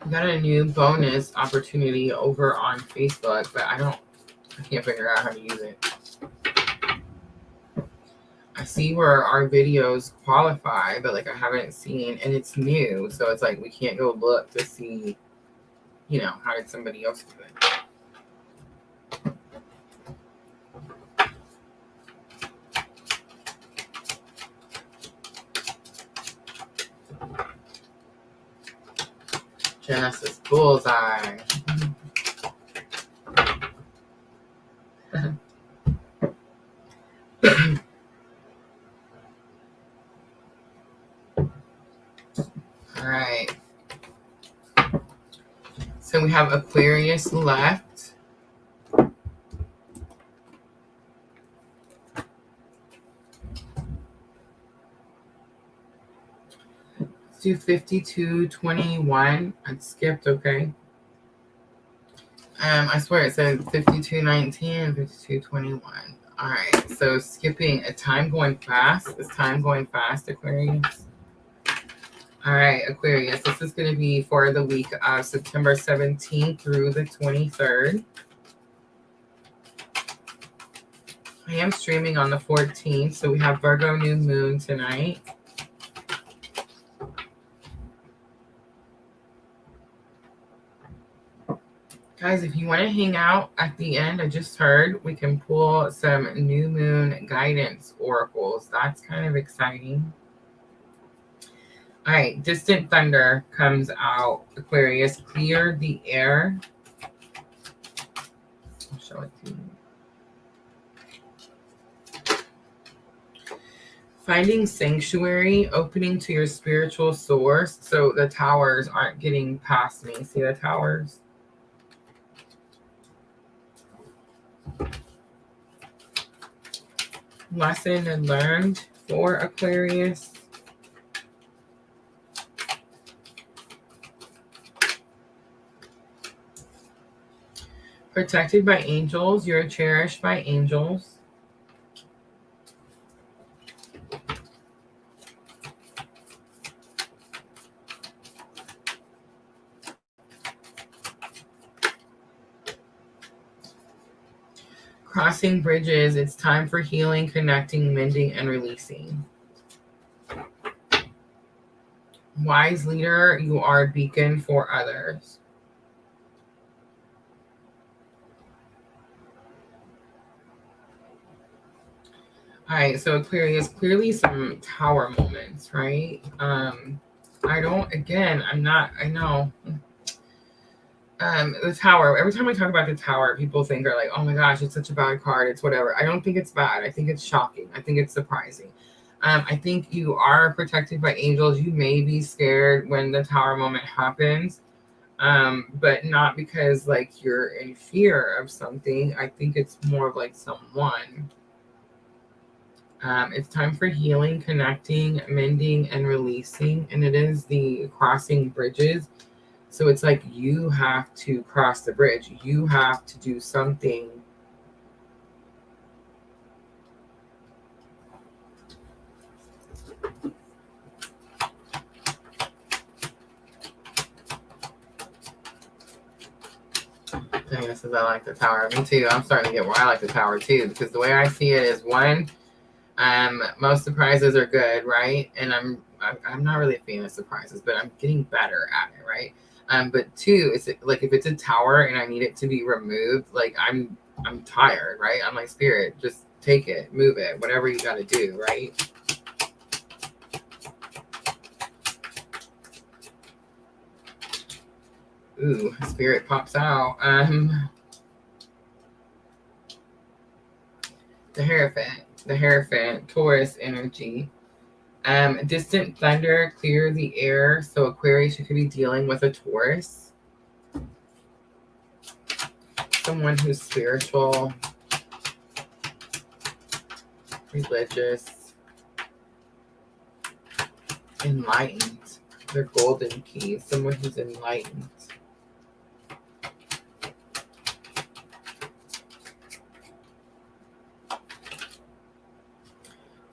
We got a new bonus opportunity over on Facebook, but I can't figure out how to use it. I see where our videos qualify, but like I haven't seen, and it's new, so it's like we can't go look to see, how did somebody else do it. Genesis bullseye. All right. So we have Aquarius left. Let's do 5221. I skipped, okay. I swear it said 5219, 5221. All right. So skipping a time going fast. Is time going fast, Aquarius? All right, Aquarius, this is going to be for the week of September 17th through the 23rd. I am streaming on the 14th, so we have Virgo new moon tonight. Guys, if you want to hang out at the end, I just heard we can pull some new moon guidance oracles. That's kind of exciting. All right, distant thunder comes out, Aquarius. Clear the air. I'll show it to you. Finding sanctuary, opening to your spiritual source. So the towers aren't getting past me. See the towers? Lesson learned for Aquarius. Protected by angels. You're cherished by angels. Crossing bridges. It's time for healing, connecting, mending, and releasing. Wise leader. You are a beacon for others. All right, so Aquarius, clearly some tower moments, right? I know. The tower, every time I talk about the tower, people think are like, oh my gosh, it's such a bad card. It's whatever. I don't think it's bad. I think it's shocking. I think it's surprising. I think you are protected by angels. You may be scared when the tower moment happens, but not because like you're in fear of something. I think it's more of like someone. It's time for healing, connecting, mending, and releasing. And it is the crossing bridges. So it's like you have to cross the bridge. You have to do something. Diana says I like the tower. Me too. I'm starting to get why I like the tower too, because the way I see it is one, most surprises are good, right? And I'm not really a fan of surprises, but I'm getting better at it, right? But two, it's like if it's a tower and I need it to be removed, like I'm I'm tired, right? I'm like, Spirit, just take it, move it, whatever you got to do, right? Ooh, Spirit pops out. The Hierophant, Taurus energy. Distant thunder, clear the air. So Aquarius, you could be dealing with a Taurus. Someone who's spiritual, religious, enlightened. They're golden keys. Someone who's enlightened.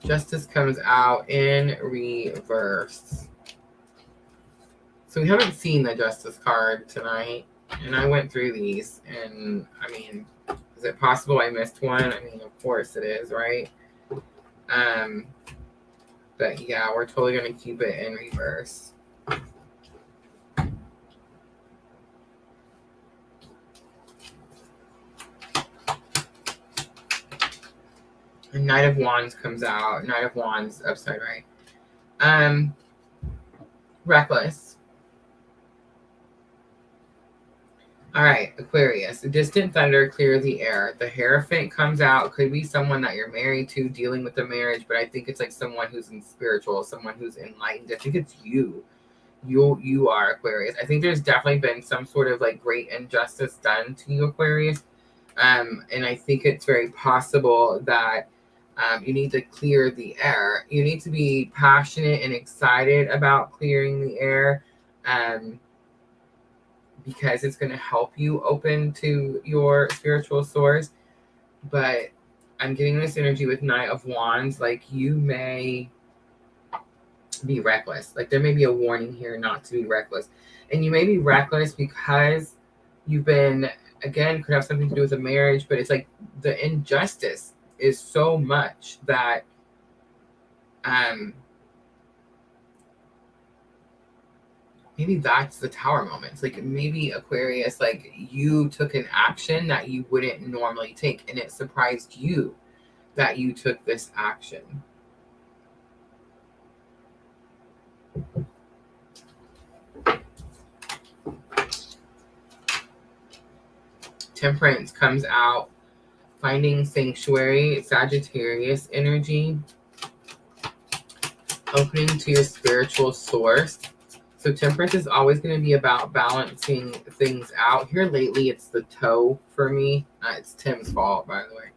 Justice comes out in reverse. So we haven't seen the Justice card tonight. And I went through these. And, I mean, is it possible I missed one? I mean, of course it is, right? But, yeah, we're totally going to keep it in reverse. And Knight of Wands comes out. Knight of Wands upside right. Reckless. All right, Aquarius. Distant thunder, clear the air. The Hierophant comes out. Could be someone that you're married to, dealing with the marriage, but I think it's like someone who's in spiritual, someone who's enlightened. I think it's you. You are Aquarius. I think there's definitely been some sort of like great injustice done to you, Aquarius. And I think it's very possible that you need to clear the air. You need to be passionate and excited about clearing the air. Because it's going to help you open to your spiritual source. But I'm getting this energy with Knight of Wands. Like, you may be reckless. Like, there may be a warning here not to be reckless. And you may be reckless because you've been, again, could have something to do with a marriage, but it's like the injustice is so much that maybe that's the Tower moments. Like, maybe Aquarius, like, you took an action that you wouldn't normally take, and it surprised you that you took this action. Temperance comes out. Finding sanctuary, Sagittarius energy. Opening to your spiritual source. So Temperance is always going to be about balancing things out. Here lately, it's the toe for me. It's Tim's fault, by the way.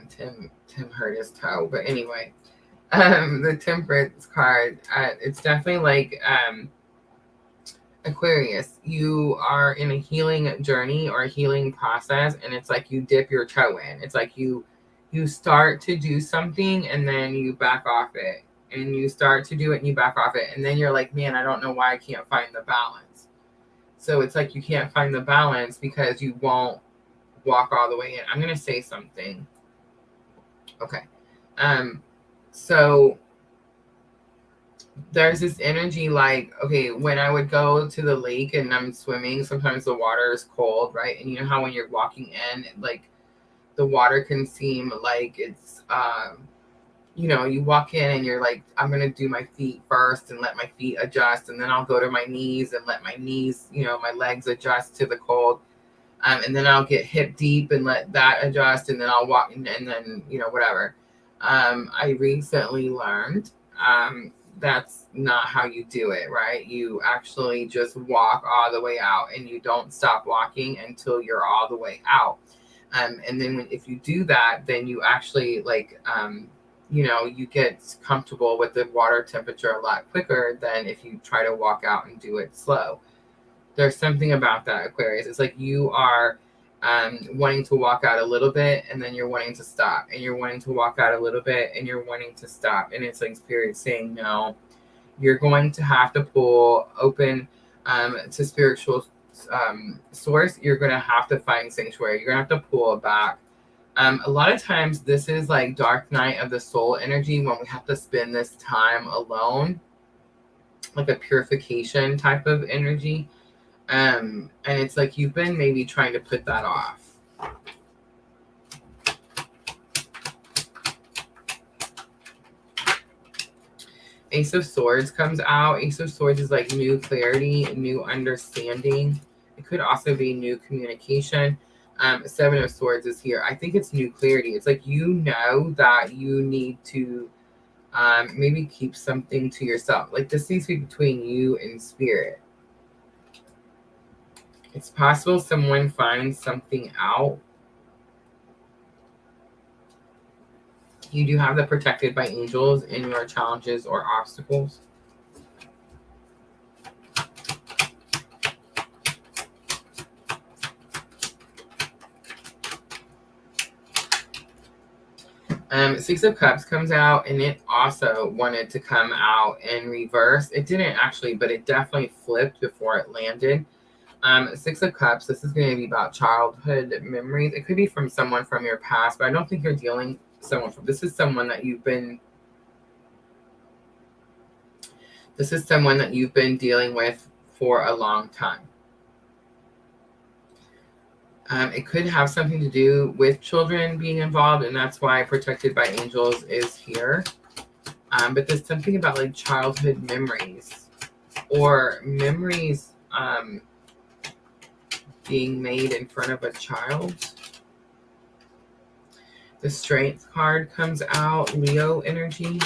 Tim hurt his toe. But anyway, the Temperance card, it's definitely like Aquarius. You are in a healing journey or a healing process, and it's like you dip your toe in. It's like you start to do something, and then you back off it. And you start to do it and you back off it. And then you're like, man, I don't know why I can't find the balance. So it's like you can't find the balance because you won't walk all the way in. I'm going to say something. Okay. So there's this energy like, okay, when I would go to the lake and I'm swimming, sometimes the water is cold, right? And you know how when you're walking in, like the water can seem like it's, you know, you walk in and you're like, I'm going to do my feet first and let my feet adjust. And then I'll go to my knees and let my knees, you know, my legs adjust to the cold. And then I'll get hip deep and let that adjust. And then I'll walk and then, you know, whatever. I recently learned that's not how you do it, right? You actually just walk all the way out and you don't stop walking until you're all the way out. And then if you do that, then you actually like, you know, you get comfortable with the water temperature a lot quicker than if you try to walk out and do it slow. There's something about that, Aquarius. It's like you are wanting to walk out a little bit and then you're wanting to stop. And you're wanting to walk out a little bit and you're wanting to stop. And it's like Spirit saying, no, you're going to have to pull open to spiritual source. You're going to have to find sanctuary. You're going to have to pull back. A lot of times this is like dark night of the soul energy when we have to spend this time alone, like a purification type of energy. And it's like you've been maybe trying to put that off. Ace of Swords comes out. Ace of Swords is like new clarity, new understanding. It could also be new communication. Seven of Swords is here. I think it's new clarity. It's like you know that you need to maybe keep something to yourself. Like this needs to be between you and spirit. It's possible someone finds something out. You do have the protected by angels in your challenges or obstacles. Six of Cups comes out, and it also wanted to come out in reverse. It didn't actually, but it definitely flipped before it landed. Six of Cups, this is going to be about childhood memories. It could be from someone from your past, but I don't think you're dealing someone from. This is someone that you've been dealing with for a long time. It could have something to do with children being involved, and that's why Protected by Angels is here. But there's something about like childhood memories or memories being made in front of a child. The Strength card comes out, Leo energy.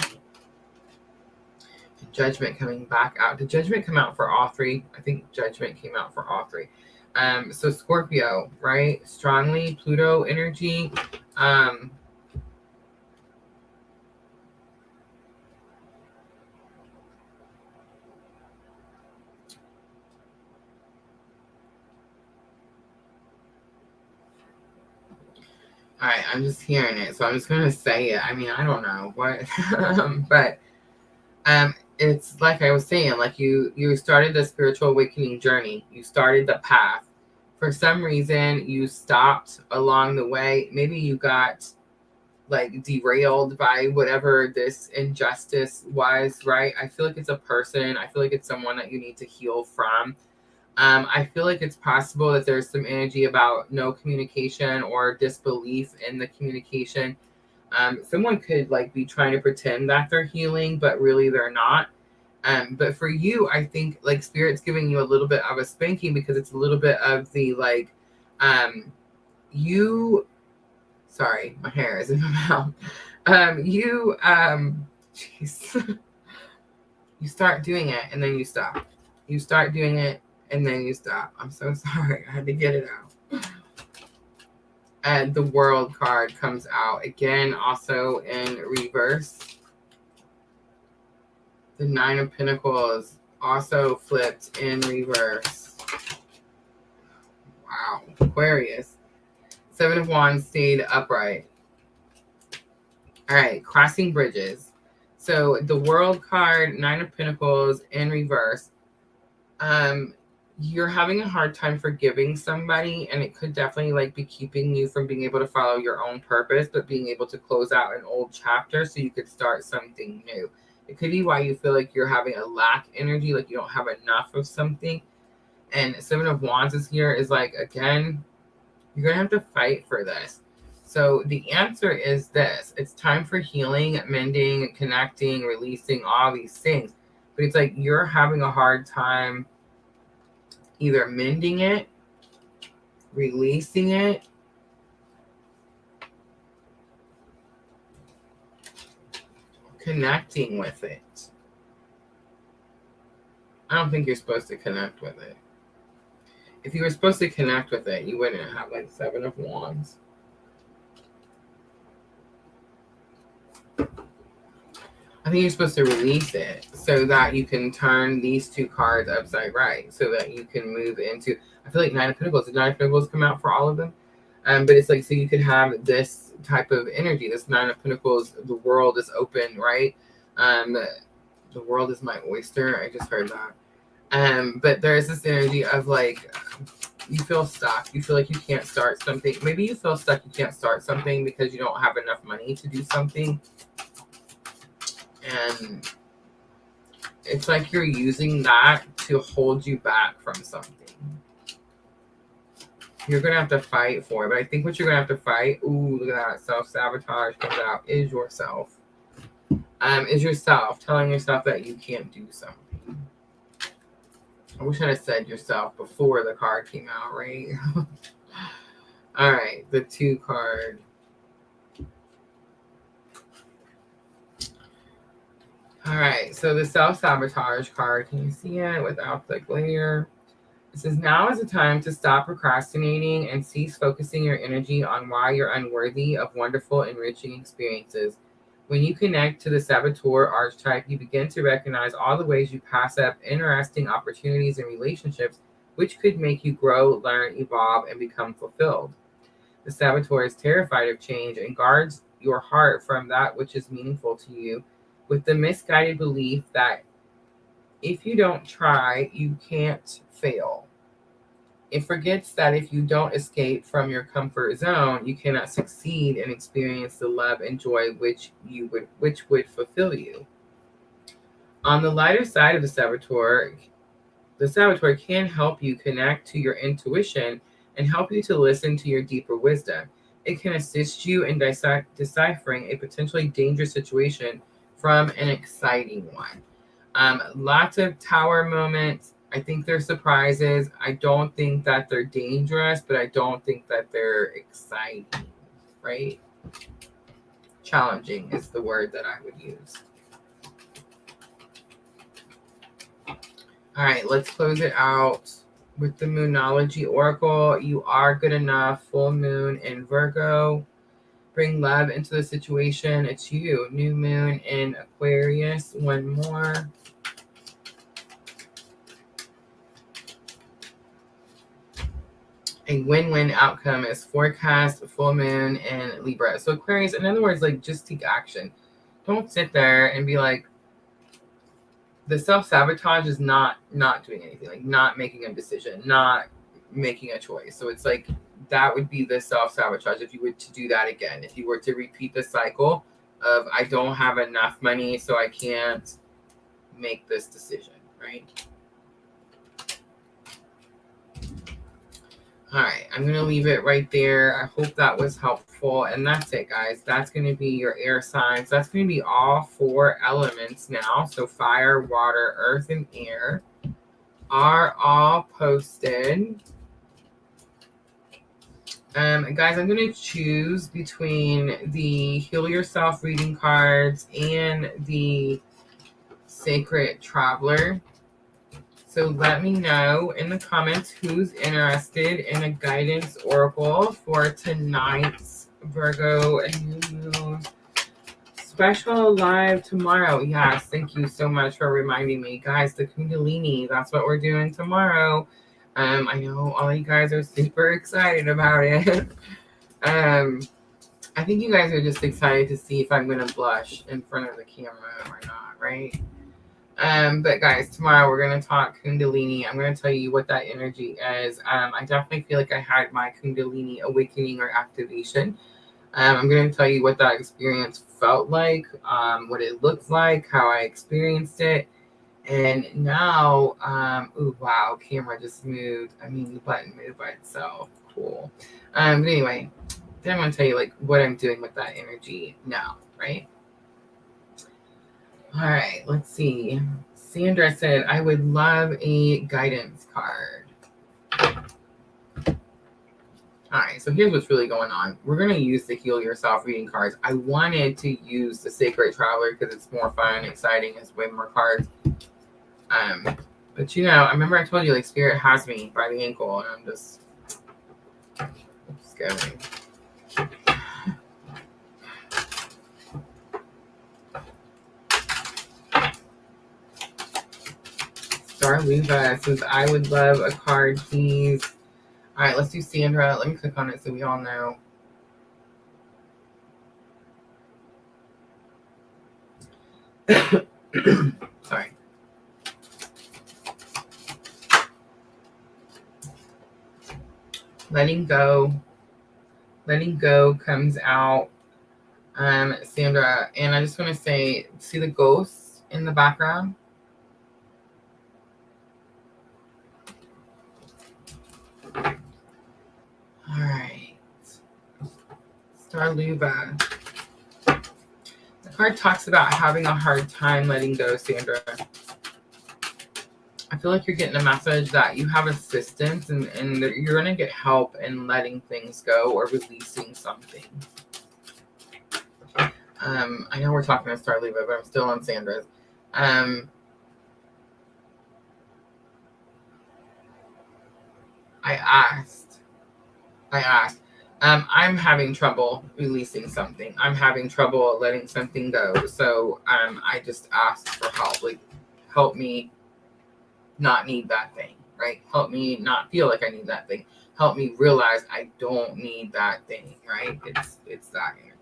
The Judgment coming back out. Did Judgment come out for all three? I think Judgment came out for all three. So Scorpio, right? Strongly Pluto energy. All right, I'm just hearing it, so I'm just gonna say it. I mean, I don't know what, but it's like I was saying, like you started the spiritual awakening journey. You started the path. For some reason, you stopped along the way. Maybe you got like derailed by whatever this injustice was, right? I feel like it's a person. I feel like it's someone that you need to heal from. I feel like it's possible that there's some energy about no communication or disbelief in the communication. Someone could like be trying to pretend that they're healing, but really they're not. But for you, I think like Spirit's giving you a little bit of a spanking because it's a little bit of the like, sorry, my hair is in my mouth. Jeez. You start doing it and then you stop. You start doing it and then you stop. I'm so sorry. I had to get it out. And the World card comes out again, also in reverse. The Nine of Pentacles also flipped in reverse. Wow. Aquarius. Seven of Wands stayed upright. All right. Crossing bridges. So the World card, Nine of Pentacles in reverse. You're having a hard time forgiving somebody, and it could definitely like be keeping you from being able to follow your own purpose, but being able to close out an old chapter so you could start something new. It could be why you feel like you're having a lack energy, like you don't have enough of something. And Seven of Wands is here is like, again, you're going to have to fight for this. So the answer is this. It's time for healing, mending, connecting, releasing, all these things. But it's like you're having a hard time either mending it, releasing it, connecting with it. I don't think you're supposed to connect with it. If you were supposed to connect with it, you wouldn't have like Seven of Wands. I think you're supposed to release it so that you can turn these two cards upside right, so that you can move into, I feel like Nine of Pentacles. Did Nine of Pentacles come out for all of them? But it's like, so you could have this type of energy, this Nine of Pentacles, the world is open, right? The world is my oyster. I just heard that. But there's this energy of like, you feel stuck. You feel like you can't start something. Maybe you feel stuck, you can't start something because you don't have enough money to do something. And it's like you're using that to hold you back from something. You're going to have to fight for it. But I think what you're going to have to fight, ooh, look at that, self-sabotage comes out, is yourself. is yourself telling yourself that you can't do something. I wish I'd have said yourself before the card came out, right? All right, the 2 card. All right, so the self-sabotage card. Can you see it without the glare? It says, now is the time to stop procrastinating and cease focusing your energy on why you're unworthy of wonderful, enriching experiences. When you connect to the saboteur archetype, you begin to recognize all the ways you pass up interesting opportunities and relationships which could make you grow, learn, evolve, and become fulfilled. The saboteur is terrified of change and guards your heart from that which is meaningful to you with the misguided belief that if you don't try, you can't fail. It forgets that if you don't escape from your comfort zone, you cannot succeed and experience the love and joy which would fulfill you. On the lighter side of the saboteur can help you connect to your intuition and help you to listen to your deeper wisdom. It can assist you in deciphering a potentially dangerous situation from an exciting one. Lots of tower moments. I think they're surprises. I don't think that they're dangerous, but I don't think that they're exciting, right? Challenging is the word that I would use. All right, let's close it out with the Moonology Oracle. You are good enough. Full moon in Virgo. Bring love into the situation. It's you. New moon in Aquarius. One more. A win-win outcome is forecast, full moon, and Libra. So Aquarius, in other words, like, just take action. Don't sit there and be like, the self-sabotage is not doing anything, like not making a decision, not making a choice. So it's like, that would be the self-sabotage if you were to do that again. If you were to repeat the cycle of, I don't have enough money, so I can't make this decision, right? All right, I'm going to leave it right there. I hope that was helpful. And that's it, guys. That's going to be your air signs. That's going to be all 4 elements now. So fire, water, earth, and air are all posted. Guys, I'm going to choose between the Heal Yourself reading cards and the Sacred Traveler. So let me know in the comments who's interested in a guidance oracle for tonight's Virgo and New Moon special live tomorrow. Yes, thank you so much for reminding me. Guys, the Kundalini, that's what we're doing tomorrow. I know all you guys are super excited about it. I think you guys are just excited to see if I'm going to blush in front of the camera or not, right? But guys, tomorrow we're going to talk Kundalini. I'm going to tell you what that energy is. I definitely feel like I had my Kundalini awakening or activation. I'm going to tell you what that experience felt like, what it looked like, how I experienced it. And now, ooh, wow, camera just moved. I mean, the button moved by itself. Cool. But anyway, then I'm going to tell you like what I'm doing with that energy now, right? All right, let's see. Sandra said, I would love a guidance card. All right, so here's what's really going on. We're going to use the Heal Yourself reading cards. I wanted to use the Sacred Traveler because it's more fun and exciting. It's way more cards. But you know, I remember I told you, like, Spirit has me by the ankle, and I'm just going. Starluva says, I would love a card, please. All right, let's do Sandra. Let me click on it so we all know. Sorry. Letting go. Letting go comes out, Sandra. And I just want to say, see the ghosts in the background? All right. Starluva. Card talks about having a hard time letting go, Sandra. I feel like you're getting a message that you have assistance and you're going to get help in letting things go or releasing something. I know we're talking to Star Libra, but I'm still on Sandra's. I asked. I'm having trouble releasing something. I'm having trouble letting something go. So I just asked for help. Like, help me not need that thing, right? Help me not feel like I need that thing. Help me realize I don't need that thing, right? It's that energy.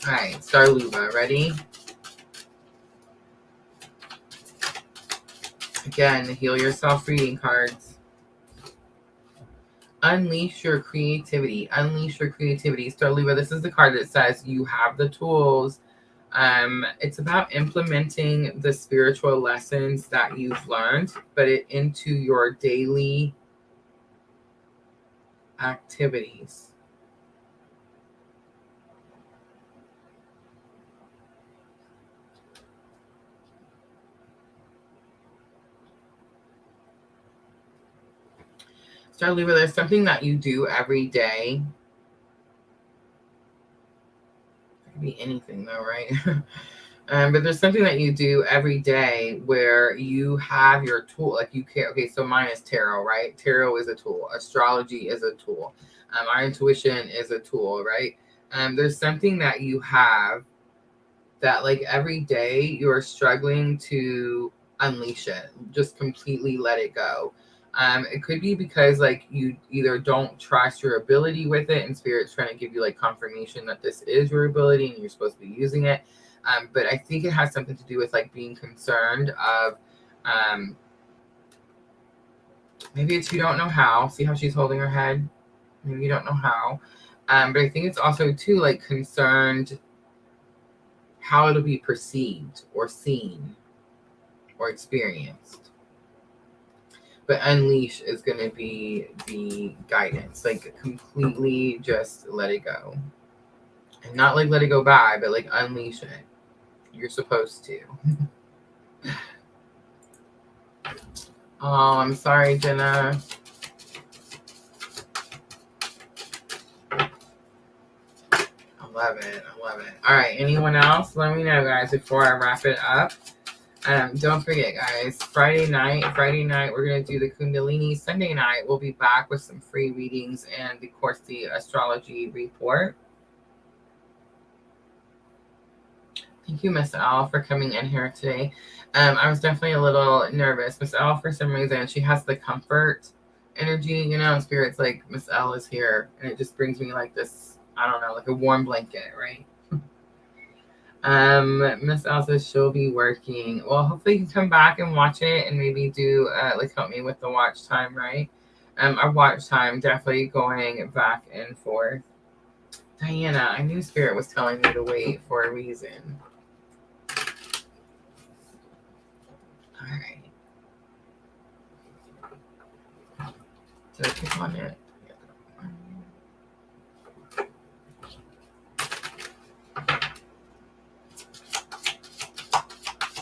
All right, Star Libra, ready? Again, heal yourself reading cards. Unleash your creativity. Unleash your creativity. Star Libra, this is the card that says you have the tools. It's about implementing the spiritual lessons that you've learned, but into your daily activities. Star Libra, there's something that you do every day. It could be anything though, right? But there's something that you do every day where you have your tool. Like you can't, okay, so mine is tarot, right? Tarot is a tool. Astrology is a tool. Our intuition is a tool, right? There's something that you have that like every day you're struggling to unleash it, just completely let it go. It could be because like you either don't trust your ability with it and Spirit's trying to give you like confirmation that this is your ability and you're supposed to be using it. But I think it has something to do with like being concerned of maybe it's you don't know how. See how she's holding her head? Maybe you don't know how. But I think it's also too like concerned how it'll be perceived or seen or experienced. But unleash is going to be the guidance. Like completely just let it go. And not like let it go by, but like unleash it. You're supposed to. Oh, I'm sorry, Jenna. I love it. All right, anyone else? Let me know, guys, before I wrap it up. Don't forget, guys, Friday night, we're going to do the Kundalini. Sunday night, we'll be back with some free readings and, of course, the astrology report. Thank you, Miss L, for coming in here today. I was definitely a little nervous. Miss L, for some reason, she has the comfort energy, you know, Spirit's like, Miss L is here, and it just brings me like this, I don't know, like a warm blanket, right? Miss L says she'll be working. Well, hopefully you can come back and watch it and maybe do, like, help me with the watch time, right? Our watch time definitely going back and forth. Diana, I knew Spirit was telling me to wait for a reason. All right. Did I click on it?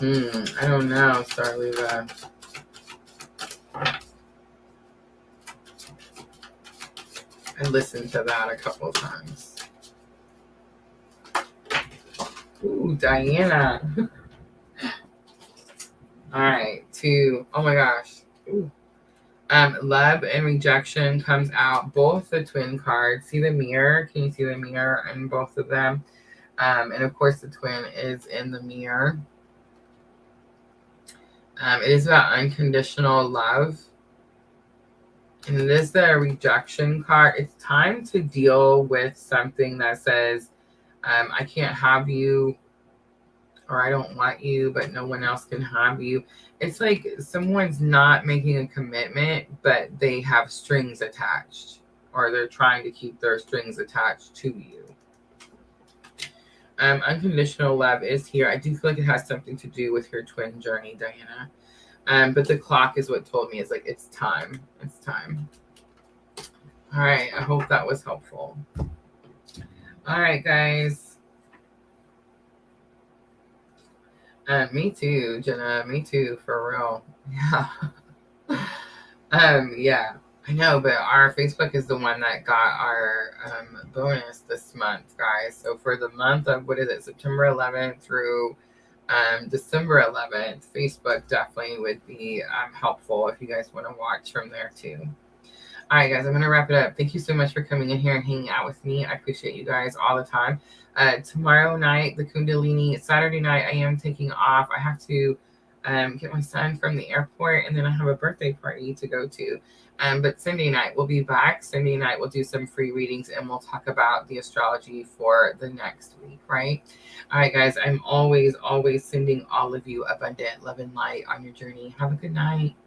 I don't know, Star Libra. I listened to that a couple of times. Ooh, Diana. All right, oh my gosh. Ooh. Love and rejection comes out, both the twin cards. See the mirror? Can you see the mirror in both of them? And of course the twin is in the mirror. It is about unconditional love. And it is the rejection card. It's time to deal with something that says, I can't have you, or I don't want you, but no one else can have you. It's like someone's not making a commitment, but they have strings attached, or they're trying to keep their strings attached to you. Unconditional love is here. I do feel like it has something to do with your twin journey, Diana. But the clock is what told me. It's like, it's time. It's time. All right. I hope that was helpful. All right, guys. Me too, Jenna. Me too, for real. Yeah. Yeah, I know, but our Facebook is the one that got our bonus this month, guys. So for the month of what is it, September 11th through December 11th, Facebook definitely would be helpful if you guys want to watch from there too. All right, guys, I'm going to wrap it up. Thank you so much for coming in here and hanging out with me. I appreciate you guys all the time. Tomorrow night, the Kundalini. Saturday night, I am taking off. I have to get my son from the airport, and then I have a birthday party to go to. But Sunday night, we'll be back. Sunday night, we'll do some free readings, and we'll talk about the astrology for the next week, right? All right, guys, I'm always, always sending all of you abundant love and light on your journey. Have a good night.